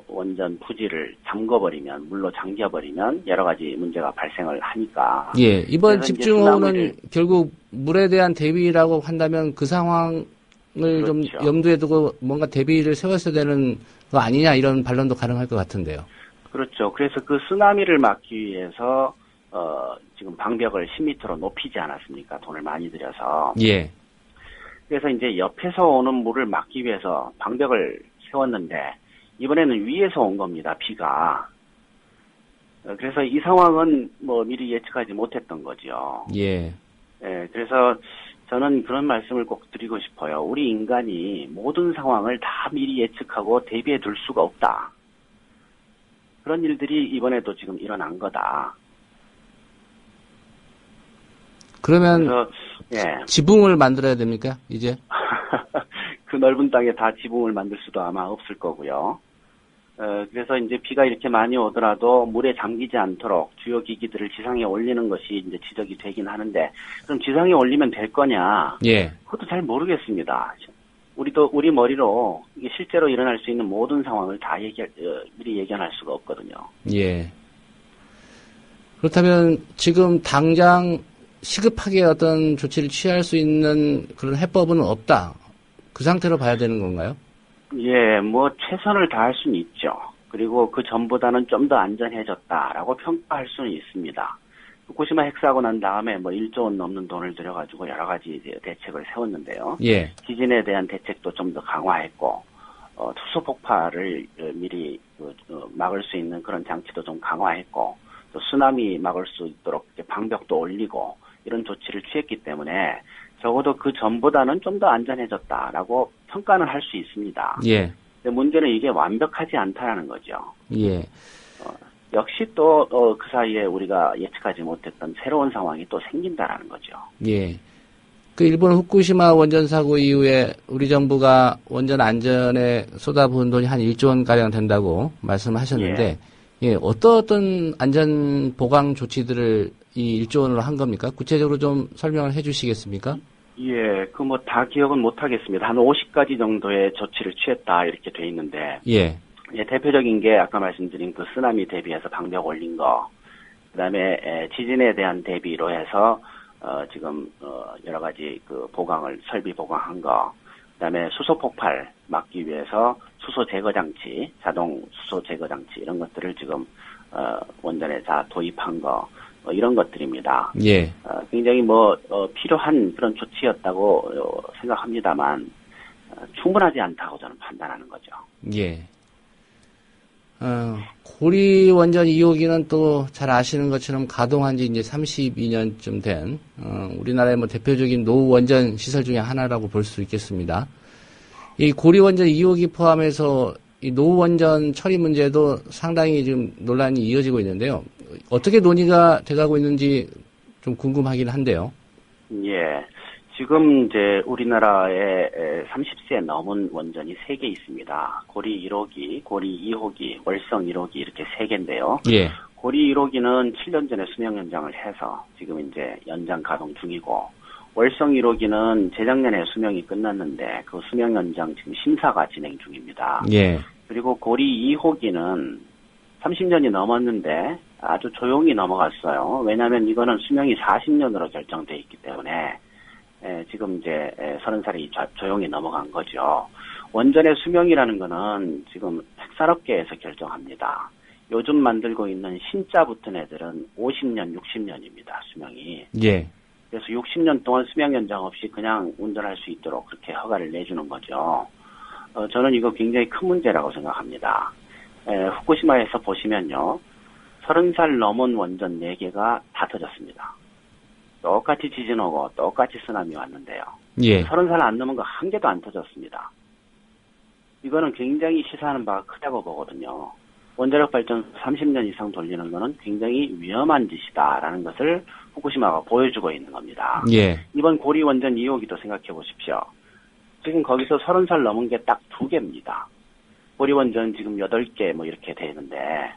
원전 부지를 잠궈버리면 물로 잠겨버리면 여러 가지 문제가 발생을 하니까. 예, 이번 집중호우는 결국 물에 대한 대비라고 한다면 그 상황을 그렇죠. 좀 염두에 두고 뭔가 대비를 세웠어야 되는 거 아니냐 이런 반론도 가능할 것 같은데요. 그렇죠. 그래서 그 쓰나미를 막기 위해서 지금 방벽을 10m로 높이지 않았습니까? 돈을 많이 들여서. 예. 그래서 이제 옆에서 오는 물을 막기 위해서 방벽을 세웠는데 이번에는 위에서 온 겁니다. 비가. 그래서 이 상황은 뭐 미리 예측하지 못했던 거죠. 예. 예. 그래서 저는 그런 말씀을 꼭 드리고 싶어요. 우리 인간이 모든 상황을 다 미리 예측하고 대비해 둘 수가 없다. 그런 일들이 이번에도 지금 일어난 거다. 그러면 그래서, 예. 지붕을 만들어야 됩니까, 이제? 그 넓은 땅에 다 지붕을 만들 수도 아마 없을 거고요. 그래서 이제 비가 이렇게 많이 오더라도 물에 잠기지 않도록 주요 기기들을 지상에 올리는 것이 이제 지적이 되긴 하는데, 그럼 지상에 올리면 될 거냐? 예. 그것도 잘 모르겠습니다. 우리 머리로 이게 실제로 일어날 수 있는 모든 상황을 다 미리 예견할 수가 없거든요. 예. 그렇다면 지금 당장 시급하게 어떤 조치를 취할 수 있는 그런 해법은 없다. 그 상태로 봐야 되는 건가요? 예, 뭐 최선을 다할 수는 있죠. 그리고 그 전보다는 좀 더 안전해졌다라고 평가할 수는 있습니다. 후쿠시마 핵사고 난 다음에 뭐 1조 원 넘는 돈을 들여가지고 여러 가지 대책을 세웠는데요. 예. 지진에 대한 대책도 좀 더 강화했고, 투수 폭발을 미리 막을 수 있는 그런 장치도 좀 강화했고, 또 쓰나미 막을 수 있도록 방벽도 올리고 이런 조치를 취했기 때문에 적어도 그 전보다는 좀 더 안전해졌다라고 평가는 할 수 있습니다. 예. 근데 문제는 이게 완벽하지 않다라는 거죠. 예. 역시 또 그 사이에 우리가 예측하지 못했던 새로운 상황이 또 생긴다라는 거죠. 예. 그 일본 후쿠시마 원전 사고 이후에 우리 정부가 원전 안전에 쏟아부은 돈이 한 1조 원 가량 된다고 말씀하셨는데, 예, 어떤 안전 보강 조치들을 이 1조 원으로 한 겁니까? 구체적으로 좀 설명을 해 주시겠습니까? 예, 그 뭐 다 기억은 못 하겠습니다. 한 50가지 정도의 조치를 취했다 이렇게 돼 있는데, 예. 예, 대표적인 게 아까 말씀드린 그 쓰나미 대비해서 방벽 올린 거, 그다음에 지진에 대한 대비로 해서 지금 여러 가지 그 설비 보강한 거, 그다음에 수소 폭발 막기 위해서 수소 제거 장치, 자동 수소 제거 장치 이런 것들을 지금 원전에 다 도입한 거, 이런 것들입니다. 예. 굉장히 필요한 그런 조치였다고 생각합니다만 충분하지 않다고 저는 판단하는 거죠. 예. 고리 원전 2호기는 또 잘 아시는 것처럼 가동한 지 이제 32년쯤 된, 우리나라의 뭐 대표적인 노후 원전 시설 중에 하나라고 볼 수 있겠습니다. 이 고리 원전 2호기 포함해서 이 노후 원전 처리 문제도 상당히 지금 논란이 이어지고 있는데요. 어떻게 논의가 돼가고 있는지 좀 궁금하긴 한데요. 예. 지금 이제 우리나라에 30세 넘은 원전이 3개 있습니다. 고리 1호기, 고리 2호기, 월성 1호기 이렇게 3개인데요. 예. 고리 1호기는 7년 전에 수명 연장을 해서 지금 이제 연장 가동 중이고, 월성 1호기는 재작년에 수명이 끝났는데 그 수명 연장 지금 심사가 진행 중입니다. 예. 그리고 고리 2호기는 30년이 넘었는데 아주 조용히 넘어갔어요. 왜냐하면 이거는 수명이 40년으로 결정돼 있기 때문에 지금 이제 30살이 조용히 넘어간 거죠. 원전의 수명이라는 거는 지금 핵산업계에서 결정합니다. 요즘 만들고 있는 신자 붙은 애들은 50년, 60년입니다. 수명이. 예. 그래서 60년 동안 수명 연장 없이 그냥 운전할 수 있도록 그렇게 허가를 내주는 거죠. 저는 이거 굉장히 큰 문제라고 생각합니다. 후쿠시마에서 보시면요. 30살 넘은 원전 4개가 다 터졌습니다. 똑같이 지진 오고 똑같이 쓰나미 왔는데요. 예. 30살 안 넘은 거 한 개도 안 터졌습니다. 이거는 굉장히 시사하는 바가 크다고 보거든요. 원자력 발전 30년 이상 돌리는 거는 굉장히 위험한 짓이다라는 것을 후쿠시마가 보여주고 있는 겁니다. 예. 이번 고리 원전 2호기도 생각해 보십시오. 지금 거기서 30살 넘은 게 딱 2개입니다. 고리 원전 지금 8개 뭐 이렇게 되는데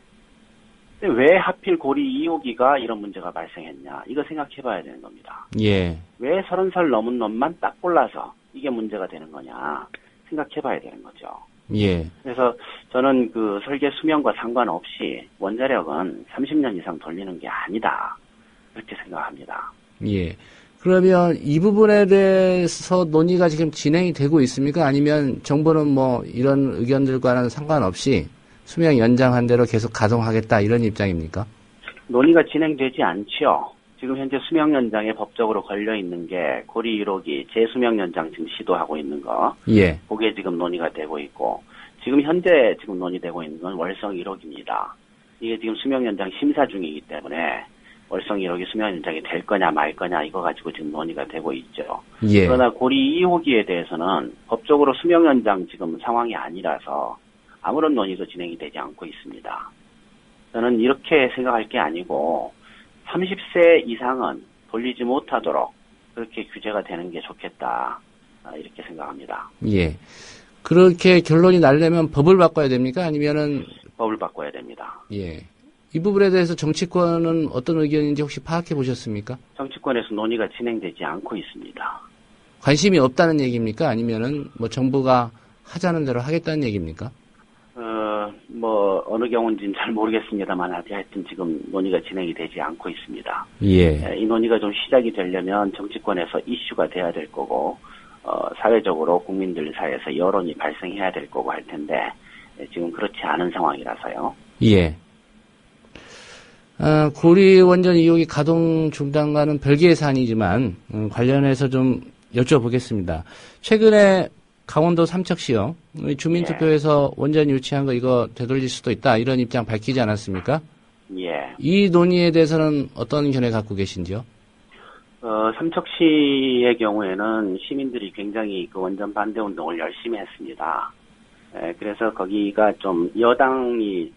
왜 하필 고리 2호기가 이런 문제가 발생했냐, 이거 생각해 봐야 되는 겁니다. 예. 왜 30살 넘은 놈만 딱 골라서 이게 문제가 되는 거냐 생각해 봐야 되는 거죠. 예. 그래서 저는 그 설계 수명과 상관없이 원자력은 30년 이상 돌리는 게 아니다, 그렇게 생각합니다. 예. 그러면 이 부분에 대해서 논의가 지금 진행이 되고 있습니까? 아니면 정부는 뭐 이런 의견들과는 상관없이 수명 연장한 대로 계속 가동하겠다 이런 입장입니까? 논의가 진행되지 않죠. 지금 현재 수명 연장에 법적으로 걸려 있는 게 고리 1호기 재수명 연장 지금 시도하고 있는 거. 예. 그게 지금 논의가 되고 있고, 지금 현재 지금 논의되고 있는 건 월성 1호기입니다. 이게 지금 수명 연장 심사 중이기 때문에 월성 1호기 수명 연장이 될 거냐 말 거냐 이거 가지고 지금 논의가 되고 있죠. 예. 그러나 고리 2호기에 대해서는 법적으로 수명 연장 지금 상황이 아니라서 아무런 논의도 진행이 되지 않고 있습니다. 저는 이렇게 생각할 게 아니고 30세 이상은 돌리지 못하도록 그렇게 규제가 되는 게 좋겠다. 이렇게 생각합니다. 예. 그렇게 결론이 나려면 법을 바꿔야 됩니까? 아니면은 법을 바꿔야 됩니다. 예. 이 부분에 대해서 정치권은 어떤 의견인지 혹시 파악해 보셨습니까? 정치권에서 논의가 진행되지 않고 있습니다. 관심이 없다는 얘기입니까? 아니면은 뭐 정부가 하자는 대로 하겠다는 얘기입니까? 어느 경우인지는 잘 모르겠습니다만 하여튼 지금 논의가 진행이 되지 않고 있습니다. 예. 이 논의가 좀 시작이 되려면 정치권에서 이슈가 돼야 될 거고 사회적으로 국민들 사이에서 여론이 발생해야 될 거고 할 텐데 지금 그렇지 않은 상황이라서요. 예. 고리 원전 2호기 가동 중단과는 별개의 사안이지만 관련해서 좀 여쭤보겠습니다. 최근에 강원도 삼척시요. 주민투표에서 원전 유치한 거 이거 되돌릴 수도 있다. 이런 입장 밝히지 않았습니까? 예. 이 논의에 대해서는 어떤 견해 갖고 계신지요? 삼척시의 경우에는 시민들이 굉장히 그 원전 반대 운동을 열심히 했습니다. 그래서 거기가 좀 여당이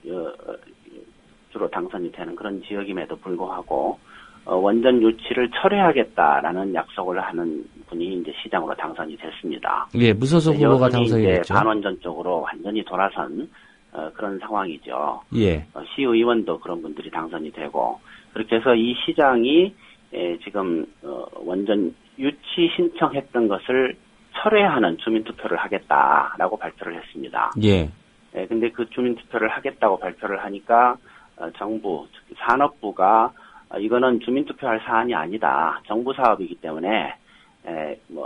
주로 당선이 되는 그런 지역임에도 불구하고 원전 유치를 철회하겠다라는 약속을 하는 분이 이제 시장으로 당선이 됐습니다. 예, 무소속 후보가 당선이 됐죠. 반원전 쪽으로 완전히 돌아선 그런 상황이죠. 예. 시의원도 그런 분들이 당선이 되고 그렇게 해서 이 시장이 지금 원전 유치 신청했던 것을 철회하는 주민투표를 하겠다라고 발표를 했습니다. 예. 근데 그 주민투표를 하겠다고 발표를 하니까 정부, 특히 산업부가 이거는 주민투표할 사안이 아니다. 정부 사업이기 때문에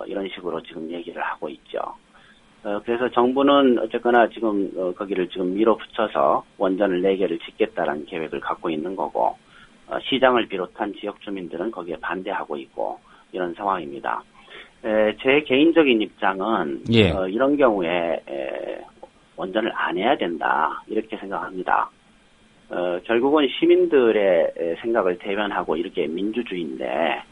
이런 식으로 지금 얘기를 하고 있죠. 그래서 정부는 어쨌거나 지금 거기를 지금 밀어붙여서 원전을 4개를 짓겠다라는 계획을 갖고 있는 거고 시장을 비롯한 지역 주민들은 거기에 반대하고 있고 이런 상황입니다. 제 개인적인 입장은 예. 이런 경우에 원전을 안 해야 된다 이렇게 생각합니다. 결국은 시민들의 생각을 대변하고 이렇게 민주주의인데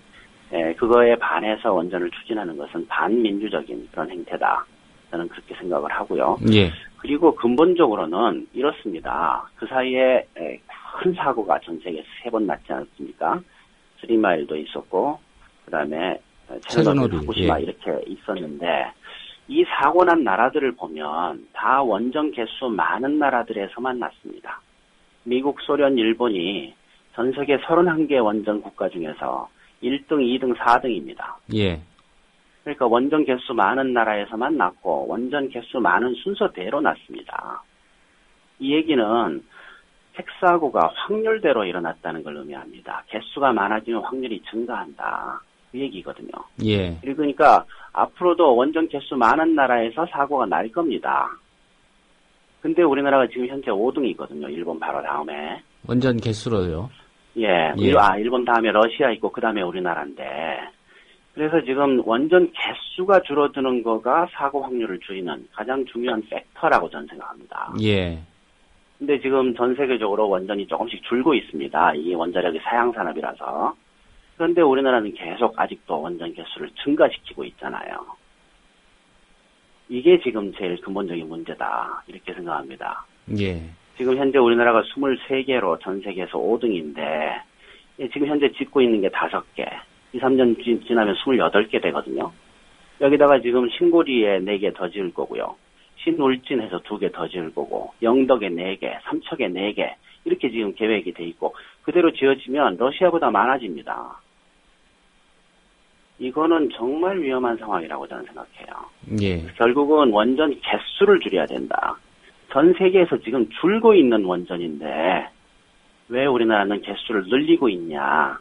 그거에 반해서 원전을 추진하는 것은 반민주적인 그런 행태다. 저는 그렇게 생각을 하고요. 예. 그리고 근본적으로는 이렇습니다. 그 사이에 큰 사고가 전 세계에서 3번 났지 않습니까? 3마일도 있었고 그다음에 체르노빌, 후쿠시마 예. 이렇게 있었는데 이 사고 난 나라들을 보면 다 원전 개수 많은 나라들에서만 났습니다. 미국, 소련, 일본이 전 세계 31개 원전 국가 중에서 1등, 2등, 4등입니다. 예. 그러니까 원전 개수 많은 나라에서만 났고 원전 개수 많은 순서대로 났습니다. 이 얘기는 핵사고가 확률대로 일어났다는 걸 의미합니다. 개수가 많아지면 확률이 증가한다. 그 얘기거든요. 예. 그러니까 앞으로도 원전 개수 많은 나라에서 사고가 날 겁니다. 근데 우리나라가 지금 현재 5등이거든요. 일본 바로 다음에. 원전 개수로요? 예. 일본 다음에 러시아 있고 그 다음에 우리나라인데 그래서 지금 원전 개수가 줄어드는 거가 사고 확률을 줄이는 가장 중요한 팩터라고 저는 생각합니다. 예. 근데 지금 전 세계적으로 원전이 조금씩 줄고 있습니다. 이게 원자력이 사양 산업이라서. 그런데 우리나라는 계속 아직도 원전 개수를 증가시키고 있잖아요. 이게 지금 제일 근본적인 문제다. 이렇게 생각합니다. 예. 지금 현재 우리나라가 23개로 전 세계에서 5등인데 지금 현재 짓고 있는 게 5개. 2, 3년 지나면 28개 되거든요. 여기다가 지금 신고리에 4개 더 지을 거고요. 신울진에서 2개 더 지을 거고 영덕에 4개, 삼척에 4개 이렇게 지금 계획이 돼 있고 그대로 지어지면 러시아보다 많아집니다. 이거는 정말 위험한 상황이라고 저는 생각해요. 예. 결국은 원전 개수를 줄여야 된다. 전 세계에서 지금 줄고 있는 원전인데 왜 우리나라는 개수를 늘리고 있냐.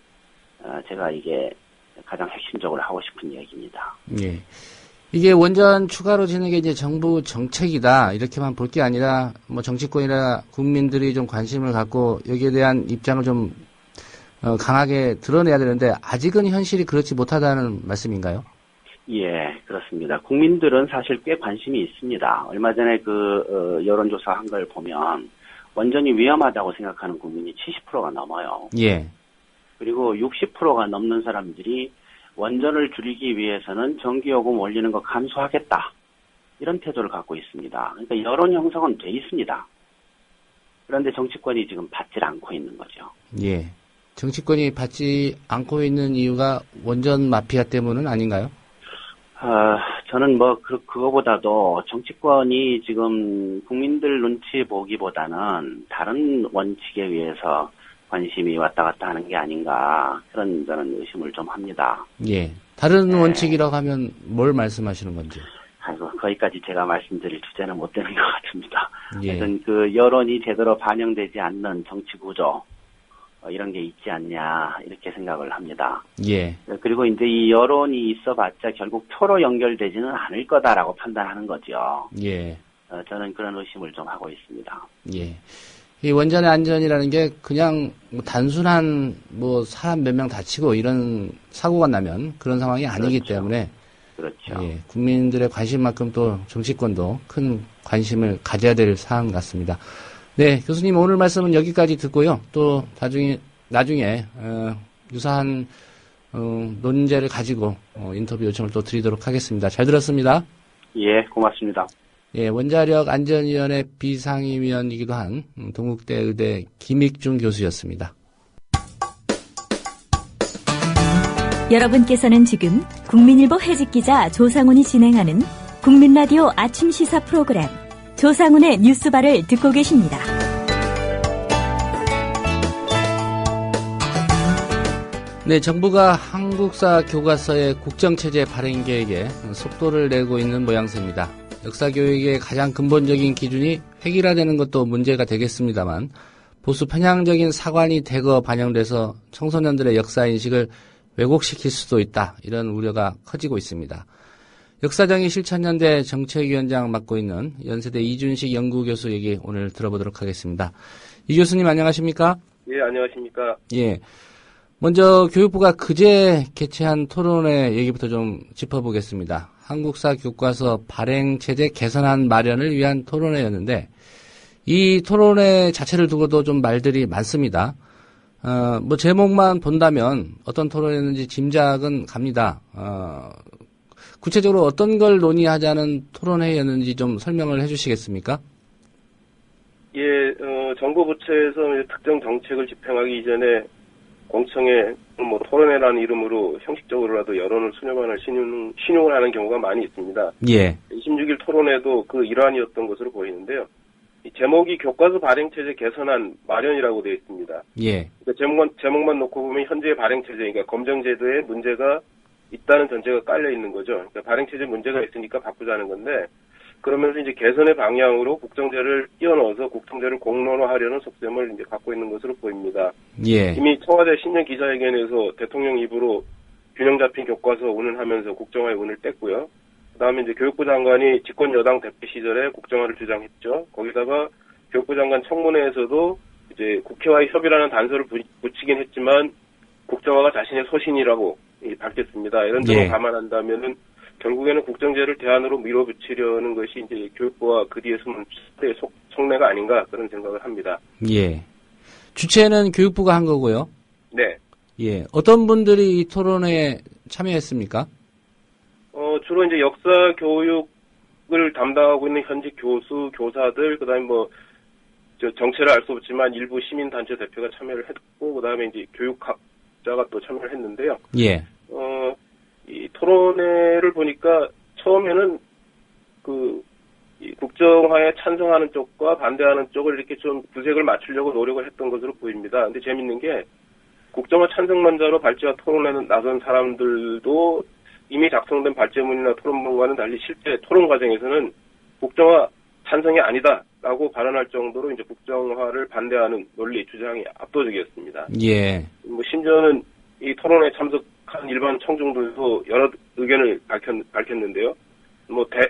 제가 이게 가장 핵심적으로 하고 싶은 얘기입니다. 예. 이게 원전 추가로 짓는 게 이제 정부 정책이다. 이렇게만 볼 게 아니라 뭐 정치권이나 국민들이 좀 관심을 갖고 여기에 대한 입장을 좀 강하게 드러내야 되는데 아직은 현실이 그렇지 못하다는 말씀인가요? 예, 그렇습니다. 국민들은 사실 꽤 관심이 있습니다. 얼마 전에 여론조사 한 걸 보면 원전이 위험하다고 생각하는 국민이 70%가 넘어요. 예. 그리고 60%가 넘는 사람들이 원전을 줄이기 위해서는 전기요금 올리는 거 감수하겠다. 이런 태도를 갖고 있습니다. 그러니까 여론 형성은 돼 있습니다. 그런데 정치권이 지금 받질 않고 있는 거죠. 예. 정치권이 받지 않고 있는 이유가 원전 마피아 때문은 아닌가요? 저는 그거보다도 정치권이 지금 국민들 눈치 보기보다는 다른 원칙에 의해서 관심이 왔다 갔다 하는 게 아닌가, 그런 저는 의심을 좀 합니다. 예. 다른 원칙이라고 하면 뭘 말씀하시는 건지? 아이고, 거기까지 제가 말씀드릴 주제는 못 되는 것 같습니다. 예. 하여튼 그 여론이 제대로 반영되지 않는 정치 구조, 이런 게 있지 않냐, 이렇게 생각을 합니다. 예. 그리고 이제 이 여론이 있어봤자 결국 표로 연결되지는 않을 거다라고 판단하는 거죠. 예. 저는 그런 의심을 좀 하고 있습니다. 예. 이 원전의 안전이라는 게 그냥 단순한 사람 몇 명 다치고 이런 사고가 나면 그런 상황이 아니기 때문에. 그렇죠. 예. 국민들의 관심만큼 또 정치권도 큰 관심을 가져야 될 사안 같습니다. 네, 교수님 오늘 말씀은 여기까지 듣고요. 또 나중에 유사한 논제를 가지고 인터뷰 요청을 또 드리도록 하겠습니다. 잘 들었습니다. 예, 고맙습니다. 예, 원자력 안전위원회 비상임위원이기도 한 동국대 의대 김익중 교수였습니다. 여러분께서는 지금 국민일보 해직기자 조상훈이 진행하는 국민라디오 아침 시사 프로그램 조상훈의 뉴스바를 듣고 계십니다. 네, 정부가 한국사 교과서의 국정체제 발행 계획에 속도를 내고 있는 모양새입니다. 역사교육의 가장 근본적인 기준이 획일화되는 것도 문제가 되겠습니다만 보수 편향적인 사관이 대거 반영돼서 청소년들의 역사인식을 왜곡시킬 수도 있다. 이런 우려가 커지고 있습니다. 역사정의 실천연대 정책위원장 맡고 있는 연세대 이준식 연구교수 얘기 오늘 들어보도록 하겠습니다. 이 교수님 안녕하십니까? 예, 안녕하십니까? 예. 먼저 교육부가 그제 개최한 토론회 얘기부터 좀 짚어보겠습니다. 한국사 교과서 발행체제 개선안 마련을 위한 토론회였는데 이 토론회 자체를 두고도 좀 말들이 많습니다. 제목만 본다면 어떤 토론회였는지 짐작은 갑니다. 구체적으로 어떤 걸 논의하자는 토론회였는지 좀 설명을 해주시겠습니까? 예, 정부 부처에서 특정 정책을 집행하기 이전에 공청회, 토론회라는 이름으로 형식적으로라도 여론을 수렴하는 신용을 하는 경우가 많이 있습니다. 예. 26일 토론회도 그 일환이었던 것으로 보이는데요. 이 제목이 교과서 발행체제 개선안 마련이라고 되어 있습니다. 예. 그러니까 제목만 놓고 보면 현재의 발행체제, 그러니까 검정제도에 문제가 있다는 전제가 깔려 있는 거죠. 그러니까 발행체제 문제가 있으니까 바꾸자는 건데, 그러면서 이제 개선의 방향으로 국정제를 끼워넣어서 국정제를 공론화하려는 속셈을 이제 갖고 있는 것으로 보입니다. 예. 이미 청와대 신년 기자회견에서 대통령 입으로 균형 잡힌 교과서 운운하면서 국정화의 운을 뗐고요. 그다음에 이제 교육부 장관이 집권 여당 대표 시절에 국정화를 주장했죠. 거기다가 교육부 장관 청문회에서도 이제 국회와의 협의라는 단서를 붙이긴 했지만 국정화가 자신의 소신이라고 밝혔습니다. 이런 점을 감안한다면은 결국에는 국정제를 대안으로 밀어붙이려는 것이 이제 교육부와 그 뒤에 숨은 속내가 아닌가 그런 생각을 합니다. 예. 주최는 교육부가 한 거고요. 네. 예. 어떤 분들이 이 토론회에 참여했습니까? 주로 이제 역사 교육을 담당하고 있는 현직 교수, 교사들, 그다음에 정체를 알 수 없지만 일부 시민단체 대표가 참여를 했고, 그다음에 이제 교육학자가 또 참여를 했는데요. 예. 이 토론회를 보니까 처음에는 이 국정화에 찬성하는 쪽과 반대하는 쪽을 이렇게 좀 구색을 맞추려고 노력을 했던 것으로 보입니다. 근데 재밌는 게 국정화 찬성론자로 발제와 토론회는 나선 사람들도 이미 작성된 발제문이나 토론문과는 달리 실제 토론 과정에서는 국정화 찬성이 아니다라고 발언할 정도로 이제 국정화를 반대하는 논리 주장이 압도적이었습니다. 예. 심지어는 이 토론회에 참석한 일반 청중들도 여러 의견을 밝혔는데요.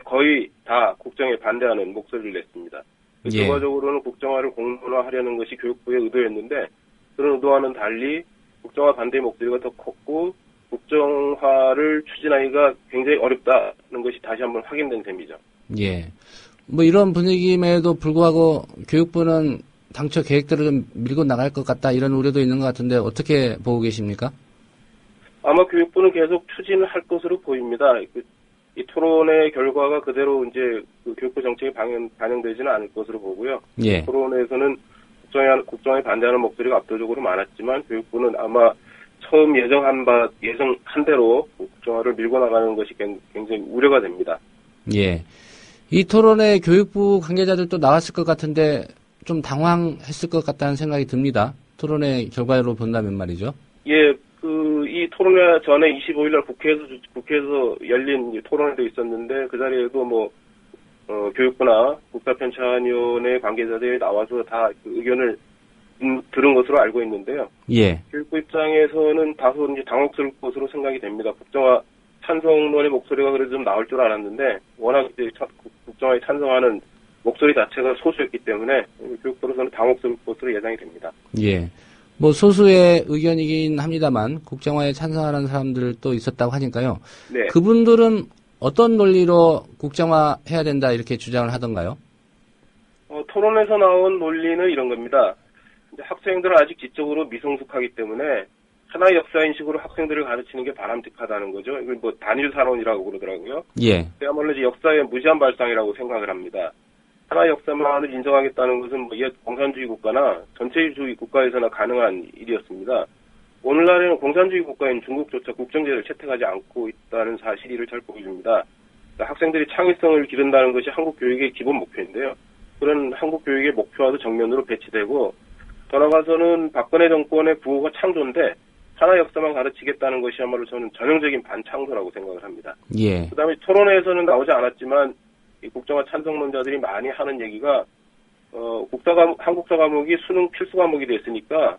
거의 다 국정에 반대하는 목소리를 냈습니다. 예. 결과적으로는 국정화를 공론화하려는 것이 교육부의 의도였는데 그런 의도와는 달리 국정화 반대 목소리가 더 컸고 국정화를 추진하기가 굉장히 어렵다는 것이 다시 한번 확인된 셈이죠. 예. 이런 분위기임에도 불구하고 교육부는 당초 계획대로 좀 밀고 나갈 것 같다 이런 우려도 있는 것 같은데 어떻게 보고 계십니까? 아마 교육부는 계속 추진을 할 것으로 보입니다. 이 토론의 결과가 그대로 이제 그 교육부 정책에 반영되지는 않을 것으로 보고요. 예. 토론에서는 국정화에 반대하는 목소리가 압도적으로 많았지만 교육부는 아마 처음 예정한 대로 국정화를 밀고 나가는 것이 굉장히 우려가 됩니다. 예. 이 토론에 교육부 관계자들도 나왔을 것 같은데 좀 당황했을 것 같다는 생각이 듭니다. 토론의 결과로 본다면 말이죠. 예, 이 토론회 전에 25일날 국회에서 열린 토론회도 있었는데 그 자리에도 교육부나 국가편찬위원회 관계자들이 나와서 다 그 의견을 들은 것으로 알고 있는데요. 예. 교육부 입장에서는 다소 이제 당혹스러울 것으로 생각이 됩니다. 국정화 찬성론의 목소리가 그래도 좀 나올 줄 알았는데 워낙 이제 국정화에 찬성하는 목소리 자체가 소수였기 때문에 교육부로서는 당혹스러울 것으로 예상이 됩니다. 예. 소수의 의견이긴 합니다만 국정화에 찬성하는 사람들도 있었다고 하니까요. 네. 그분들은 어떤 논리로 국정화 해야 된다 이렇게 주장을 하던가요? 토론에서 나온 논리는 이런 겁니다. 이제 학생들은 아직 지적으로 미성숙하기 때문에 하나의 역사인식으로 학생들을 가르치는 게 바람직하다는 거죠. 이걸 단일 산원이라고 그러더라고요. 예. 그야말로 이제 역사의 무제한 발상이라고 생각을 합니다. 하나의 역사만을 인정하겠다는 것은 옛 공산주의 국가나 전체주의 국가에서나 가능한 일이었습니다. 오늘날에는 공산주의 국가인 중국조차 국정제를 채택하지 않고 있다는 사실이 이를 잘 보여줍니다. 그러니까 학생들이 창의성을 기른다는 것이 한국 교육의 기본 목표인데요. 그런 한국 교육의 목표와도 정면으로 배치되고 더 나아가서는 박근혜 정권의 구호가 창조인데 하나의 역사만 가르치겠다는 것이야말로 저는 전형적인 반창조라고 생각을 합니다. 예. 그다음에 토론회에서는 나오지 않았지만 이 국정화 찬성론자들이 많이 하는 얘기가 한국사 과목이 수능 필수 과목이 됐으니까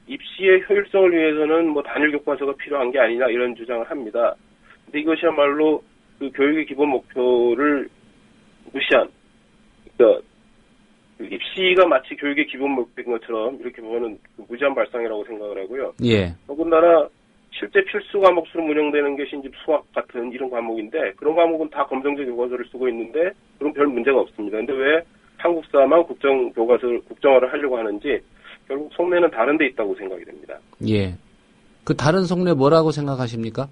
입시의 효율성을 위해서는 단일 교과서가 필요한 게 아니냐 이런 주장을 합니다. 근데 이것이야말로 그 교육의 기본 목표를 무시한, 그러니까 입시가 마치 교육의 기본 목표인 것처럼 이렇게 보면은 무지한 발상이라고 생각을 하고요. 예. 더군다나 실제 필수 과목 수로 운영되는 것이 이제 수학 같은 이런 과목인데 그런 과목은 다 검정제 교과서를 쓰고 있는데 그럼 별 문제가 없습니다. 근데 왜 한국사만 국정화를 하려고 하는지 결국 속내는 다른 데 있다고 생각이 됩니다. 예. 그 다른 속내 뭐라고 생각하십니까?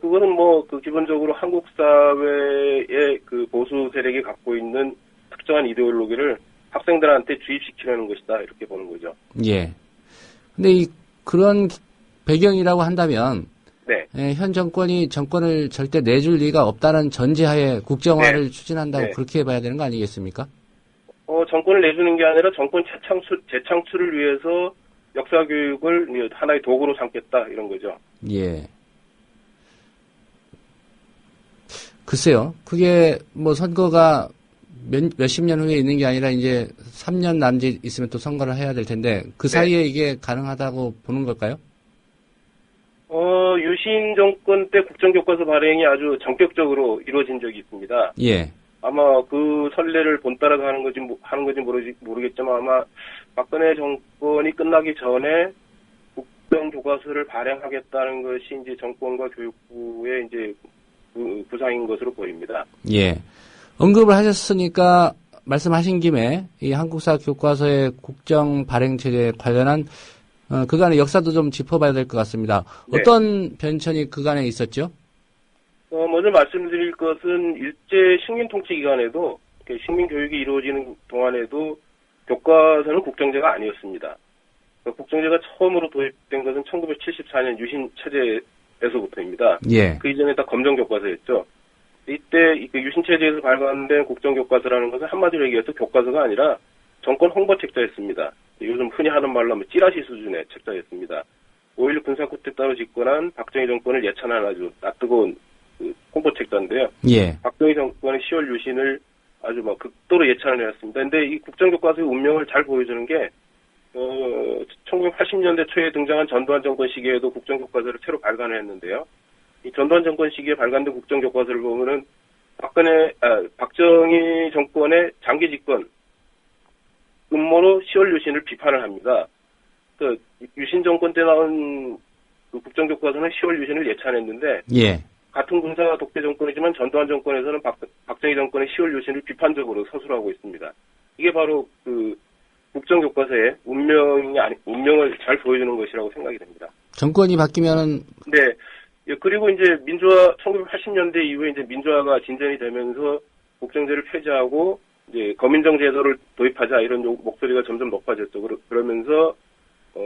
그거는 기본적으로 한국 사회의 그 보수 세력이 갖고 있는 특정한 이데올로기를 학생들한테 주입시키려는 것이다. 이렇게 보는 거죠. 예. 근데 그런 배경이라고 한다면, 네. 현 정권이 정권을 절대 내줄 리가 없다는 전제하에 국정화를 네. 추진한다고 네. 그렇게 봐야 되는 거 아니겠습니까? 정권을 내주는 게 아니라 정권 재창출을 위해서 역사교육을 하나의 도구로 삼겠다 이런 거죠. 예. 글쎄요. 그게 선거가 몇십 년 후에 있는 게 아니라 이제 3년 남짓 있으면 또 선거를 해야 될 텐데 그 사이에 네. 이게 가능하다고 보는 걸까요? 유신 정권 때 국정교과서 발행이 아주 전격적으로 이루어진 적이 있습니다. 예. 아마 그 선례를 본따라서 하는 건지 모르겠지만 아마 박근혜 정권이 끝나기 전에 국정교과서를 발행하겠다는 것이 이제 정권과 교육부의 이제 구상인 것으로 보입니다. 예. 언급을 하셨으니까 말씀하신 김에 이 한국사 교과서의 국정 발행 체제에 관련한 그간의 역사도 좀 짚어봐야 될 것 같습니다. 네. 어떤 변천이 그간에 있었죠? 먼저 말씀드릴 것은 일제 식민 통치 기간에도 식민 교육이 이루어지는 동안에도 교과서는 국정제가 아니었습니다. 국정제가 처음으로 도입된 것은 1974년 유신 체제에서부터입니다. 예. 그 이전에 다 검정 교과서였죠. 이때 유신 체제에서 발간된 국정 교과서라는 것은 한마디로 얘기해서 교과서가 아니라 정권 홍보 책자였습니다. 요즘 흔히 하는 말로 하면 찌라시 수준의 책자였습니다. 5.16 군사 쿠데타로 집권한 박정희 정권을 예찬한 아주 낯뜨거운 홍보 책자인데요. 예. 박정희 정권의 10월 유신을 아주 극도로 예찬을 해왔습니다. 근데 이 국정교과서의 운명을 잘 보여주는 게 1980년대 초에 등장한 전두환 정권 시기에도 국정교과서를 새로 발간을 했는데요. 이 전두환 정권 시기에 발간된 국정교과서를 보면은 박정희 정권의 장기 집권 음모로 10월 유신을 비판을 합니다. 그 유신 정권 때 나온 그 국정교과서는 10월 유신을 예찬했는데 예. 같은 군사 독재 정권이지만 전두환 정권에서는 박정희 정권의 10월 유신을 비판적으로 서술하고 있습니다. 이게 바로 그 국정교과서의 운명을 잘 보여주는 것이라고 생각이 됩니다. 정권이 바뀌면은 네. 그리고 이제 민주화 1980년대 이후에 이제 민주화가 진전이 되면서 국정제를 폐지하고 이제 검인정 제도를 도입하자 이런 목소리가 점점 높아졌죠. 그러면서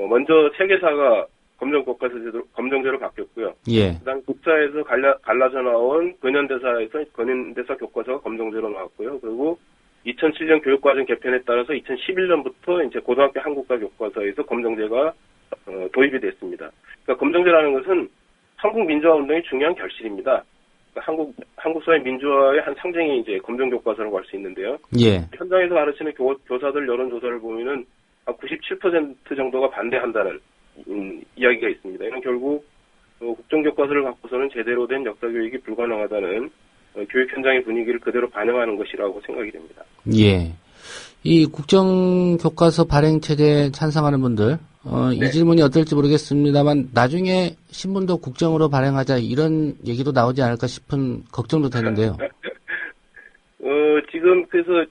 먼저 세계사가 검정제로 바뀌었고요. 예. 그다음 국사에서 갈라져 나온 근현대사에서 근현대사 교과서가 검정제로 나왔고요. 그리고 2007년 교육과정 개편에 따라서 2011년부터 이제 고등학교 한국사 교과서에서 검정제가 도입이 됐습니다. 그러니까 검정제라는 것은 한국 민주화 운동의 중요한 결실입니다. 그러니까 한국 사회 민주화의 한 상징이 이제 검정 교과서라고 할 수 있는데요. 예. 현장에서 가르치는 교사들 여론조사를 보면은 97% 정도가 반대한다는 이야기가 있습니다. 이는 결국 국정교과서를 갖고서는 제대로 된 역사교육이 불가능하다는 교육 현장의 분위기를 그대로 반영하는 것이라고 생각이 됩니다. 예. 이 국정교과서 발행체제에 찬성하는 분들, 이 질문이 어떨지 모르겠습니다만, 나중에 신문도 국정으로 발행하자, 이런 얘기도 나오지 않을까 싶은 걱정도 되는데요. 지금, 그래서,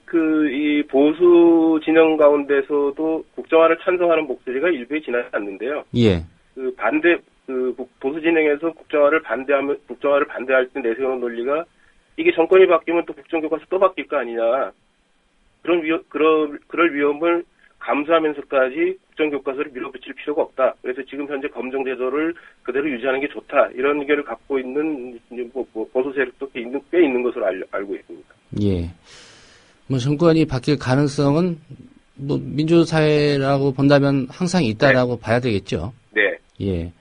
이 보수 진영 가운데서도 국정화를 찬성하는 목소리가 일부에 지나지 않는데요. 예. 보수 진영에서 국정화를 반대할 때 내세우는 논리가, 이게 정권이 바뀌면 또 국정교과서 또 바뀔 거 아니냐. 그럴 위험을 감수하면서까지 국정교과서를 밀어붙일 필요가 없다. 그래서 지금 현재 검정제도를 그대로 유지하는 게 좋다. 이런 의견을 갖고 있는 보수 세력도 꽤 있는 것으로 알고 있습니다. 예. 정권이 바뀔 가능성은 민주사회라고 본다면 항상 있다라고 봐야 되겠죠. 네. 예.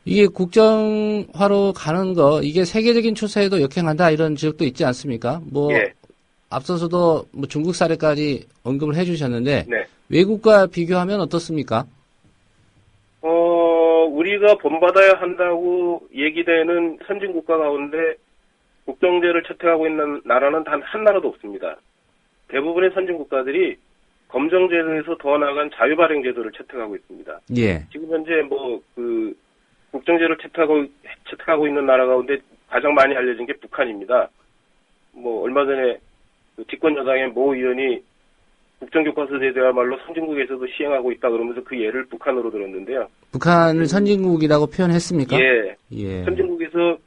이게 국정화로 가는 거, 이게 세계적인 추세에도 역행한다 이런 지적도 있지 않습니까? 예. 앞서서도 중국 사례까지 언급을 해주셨는데, 네. 외국과 비교하면 어떻습니까? 우리가 본받아야 한다고 얘기되는 선진국가 가운데 국정제를 채택하고 있는 나라는 단 한 나라도 없습니다. 대부분의 선진국가들이 검정제도에서 더 나아간 자유발행제도를 채택하고 있습니다. 예. 지금 현재 국정제를 채택하고 있는 나라 가운데 가장 많이 알려진 게 북한입니다. 얼마 전에 집권 여당의 모 의원이 국정교과서 제도야말로 선진국에서도 시행하고 있다 그러면서 그 예를 북한으로 들었는데요. 북한을 선진국이라고 표현했습니까? 예. 선진국에서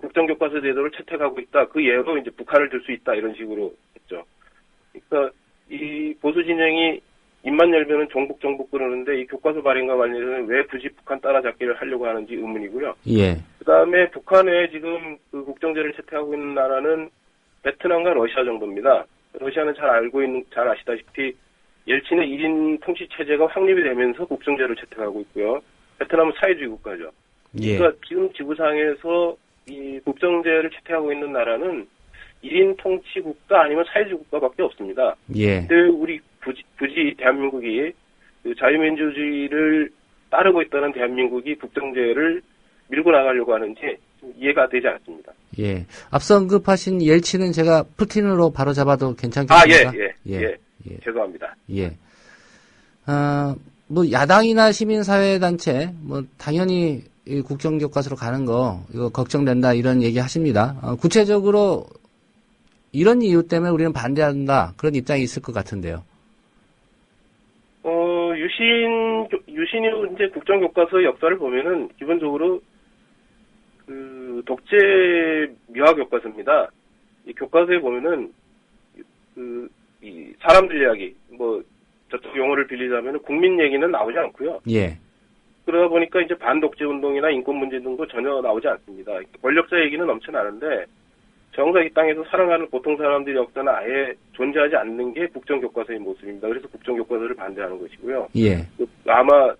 국정교과서 제도를 채택하고 있다. 그 예로 이제 북한을 들 수 있다. 이런 식으로 했죠. 그러니까 이 보수 진영이 입만 열면은 종북 그러는데 이 교과서 발행과 관련해서는 왜 굳이 북한 따라잡기를 하려고 하는지 의문이고요. 예. 그다음에 북한에 지금 국정제를 채택하고 있는 나라는 베트남과 러시아 정도입니다. 러시아는 잘 아시다시피 옐친의 1인 통치 체제가 확립이 되면서 국정제를 채택하고 있고요. 베트남은 사회주의 국가죠. 예. 그러니까 지금 지구상에서 이 국정제를 채택하고 있는 나라는 1인 통치 국가 아니면 사회주의 국가밖에 없습니다. 예. 근데 우리 굳이 대한민국이 자유민주주의를 따르고 있다는 대한민국이 국정제를 밀고 나가려고 하는지 이해가 되지 않습니다. 예. 앞서 언급하신 옐친은 제가 푸틴으로 바로 잡아도 괜찮겠습니까? 예. 죄송합니다. 예. 야당이나 시민사회단체, 당연히 이 국정교과서로 가는 거, 이거 걱정된다, 이런 얘기 하십니다. 구체적으로 이런 이유 때문에 우리는 반대한다, 그런 입장이 있을 것 같은데요. 유신 이제 국정교과서 역사를 보면은 기본적으로 독재 미화 교과서입니다. 이 교과서에 보면은 이 사람들 이야기, 저쪽 용어를 빌리자면은 국민 얘기는 나오지 않고요. 예. 그러다 보니까 이제 반독재 운동이나 인권 문제 등도 전혀 나오지 않습니다. 권력자 얘기는 넘쳐나는데 정작 이 땅에서 살아가는 보통 사람들의 역사는 아예 존재하지 않는 게 국정교과서의 모습입니다. 그래서 국정교과서를 반대하는 것이고요. 예. 아마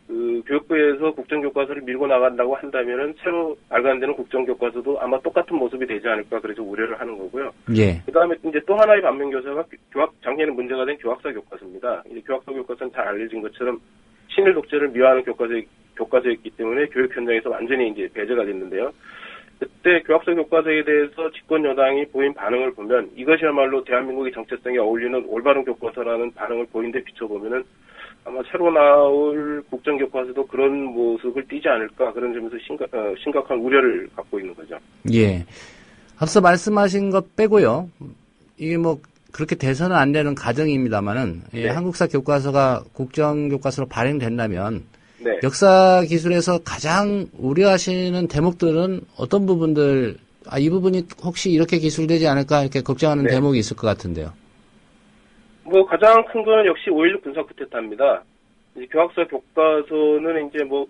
교육부에서 국정교과서를 밀고 나간다고 한다면은 새로 발간되는 국정교과서도 아마 똑같은 모습이 되지 않을까 그래서 우려를 하는 거고요. 예. 그다음에 이제 또 하나의 반면교사가 작년에 문제가 된 교학사 교과서입니다. 이제 교학사 교과서는 잘 알려진 것처럼 친일 독재를 미화하는 교과서였기 때문에 교육 현장에서 완전히 이제 배제가 됐는데요. 그때 교학사 교과서에 대해서 집권 여당이 보인 반응을 보면 이것이야말로 대한민국의 정체성에 어울리는 올바른 교과서라는 반응을 보인 데 비춰보면은 아마 새로 나올 국정교과서도 그런 모습을 띠지 않을까 그런 점에서 심각한 우려를 갖고 있는 거죠. 예. 앞서 말씀하신 것 빼고요. 이게 그렇게 돼서는 안 되는 가정입니다만은 예, 한국사 교과서가 국정교과서로 발행된다면 네. 역사 기술에서 가장 우려하시는 대목들은 어떤 부분들, 이 부분이 혹시 이렇게 기술되지 않을까 이렇게 걱정하는 대목이 있을 것 같은데요. 뭐 가장 큰 거는 역시 5.16 군사 쿠데타입니다. 이제 교학서 교과서는 이제 뭐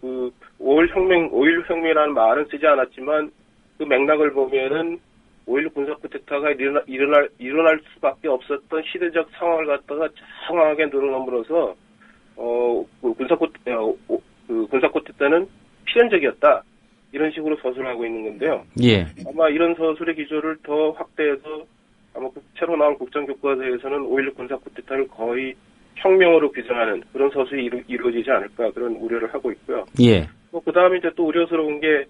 그 5.16 혁명이라는 말은 쓰지 않았지만 그 맥락을 보면은 5.16 군사 쿠데타가 일어날 수밖에 없었던 시대적 상황을 갖다가 장황하게 늘어놓으로써 군사 쿠데타는 필연적이었다. 이런 식으로 서술을 하고 있는 건데요. 예. 아마 이런 서술의 기조를 더 확대해서 아마 새로 나온 국정교과서에서는 5.16 군사 쿠데타를 거의 혁명으로 규정하는 그런 서술이 이루어지지 않을까 그런 우려를 하고 있고요. 예. 그 다음에 이제 또 우려스러운 게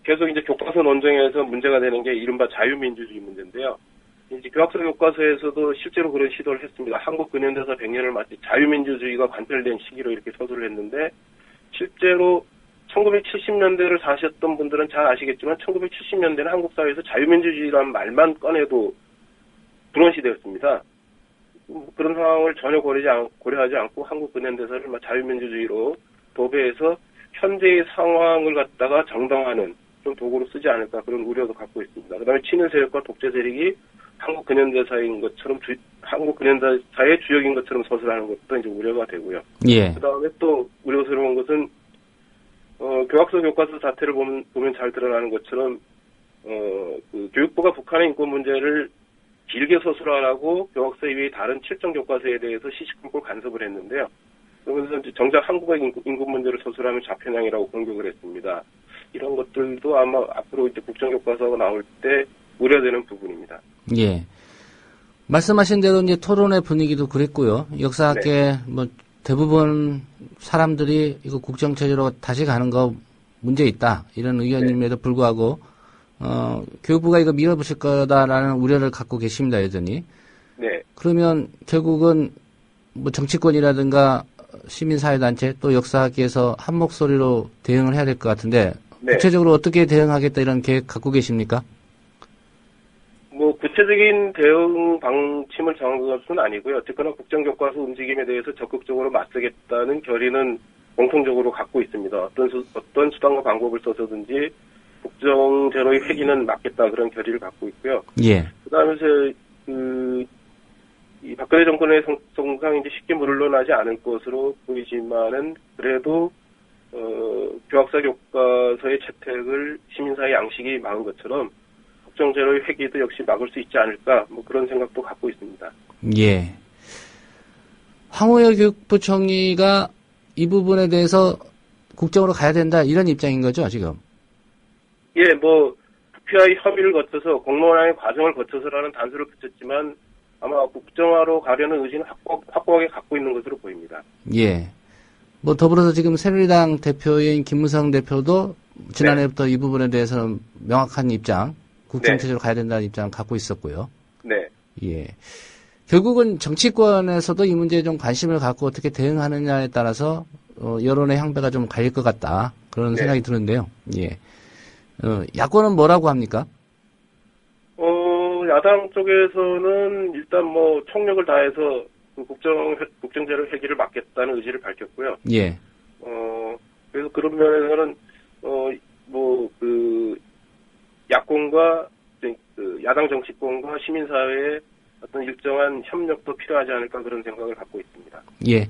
계속 이제 교과서 논쟁에서 문제가 되는 게 이른바 자유민주주의 문제인데요. 이제 교학서 교과서에서도 실제로 그런 시도를 했습니다. 한국 근현대사 100년을 마치 자유민주주의가 관철된 시기로 이렇게 서술을 했는데 실제로 1970년대를 사셨던 분들은 잘 아시겠지만 1970년대는 한국 사회에서 자유민주주의라는 말만 꺼내도 불온 시대였습니다. 그런 상황을 전혀 고려하지 않고 한국 근현대사를 자유민주주의로 도배해서 현재의 상황을 갖다가 정당화하는 좀 도구로 쓰지 않을까 그런 우려도 갖고 있습니다. 그다음에 친일 세력과 독재 세력이 한국 근현대사인 것처럼 한국 근현대사의 주역인 것처럼 서술하는 것도 이제 우려가 되고요. 예. 그다음에 또 우려스러운 것은 교학서 교과서 자체를 보면 잘 드러나는 것처럼 그 교육부가 북한의 인권 문제를 길게 서술하라고 교학서 이외의 다른 7종 교과서에 대해서 시시콜콜 간섭을 했는데요. 그러면서 이제 정작 한국의 인권 문제를 서술하면 좌편향이라고 공격을 했습니다. 이런 것들도 아마 앞으로 이제 국정교과서가 나올 때 우려되는 부분입니다. 예. 말씀하신 대로 이제 토론의 분위기도 그랬고요. 역사학계 뭐 대부분 사람들이 이거 국정체제로 다시 가는 거 문제 있다 이런 의견임에도 불구하고 교육부가 이거 밀어붙일 거다라는 우려를 갖고 계십니다, 여전히. 네. 그러면 결국은 뭐 정치권이라든가 시민사회단체 또 역사학계에서 한 목소리로 대응을 해야 될 것 같은데 구체적으로 어떻게 대응하겠다 이런 계획 갖고 계십니까? 뭐 구체적인 대응 방침을 정한 것은 아니고요. 어쨌거나 국정교과서 움직임에 대해서 적극적으로 맞서겠다는 결의는 공통적으로 갖고 있습니다. 어떤 수단과 방법을 써서든지 국정제로의 회기는 막겠다 그런 결의를 갖고 있고요. 예. 그다음에 이 박근혜 정권의 성상 이제 쉽게 물러나지 않을 것으로 보이지만은 그래도 교학사 교과서의 채택을 시민사회 양식이 막은 것처럼 국정제로의 회기도 역시 막을 수 있지 않을까 뭐 그런 생각도 갖고 있습니다. 예. 황우여 교육부총리가 이 부분에 대해서 국정으로 가야 된다 이런 입장인 거죠 지금? 예, 뭐 국회와의 협의를 거쳐서 공론화의 과정을 거쳐서라는 단서를 붙였지만 아마 국정화로 가려는 의지는 확고하게 갖고 있는 것으로 보입니다. 예. 뭐 더불어서 지금 새누리당 대표인 김무성 대표도 지난해부터 이 부분에 대해서는 명확한 입장, 국정체제로 가야 된다는 입장을 갖고 있었고요. 네. 예. 결국은 정치권에서도 이 문제에 좀 관심을 갖고 어떻게 대응하느냐에 따라서 여론의 향배가 좀 갈릴 것 같다. 그런 생각이 드는데요. 예. 야권은 뭐라고 합니까? 야당 쪽에서는 일단 뭐 총력을 다해서 그 국정제로 회기를 막겠다는 의지를 밝혔고요. 예. 그래서 그런 면에서는 야권과 야당 정치권과 시민사회의 어떤 일정한 협력도 필요하지 않을까 그런 생각을 갖고 있습니다. 예.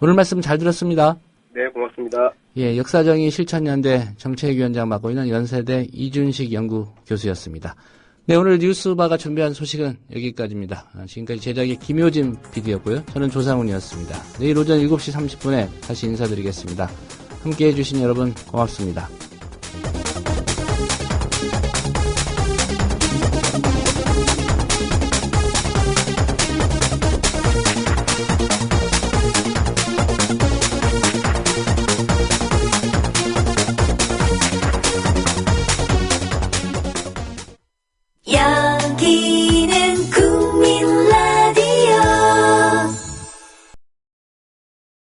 오늘 말씀 잘 들었습니다. 네, 고맙습니다. 예, 역사정의 실천연대 정책위원장 맡고 있는 연세대 이준식 연구교수였습니다. 네, 오늘 뉴스바가 준비한 소식은 여기까지입니다. 지금까지 제작의 김효진 PD였고요. 저는 조상훈이었습니다. 내일 오전 7시 30분에 다시 인사드리겠습니다. 함께해 주신 여러분 고맙습니다.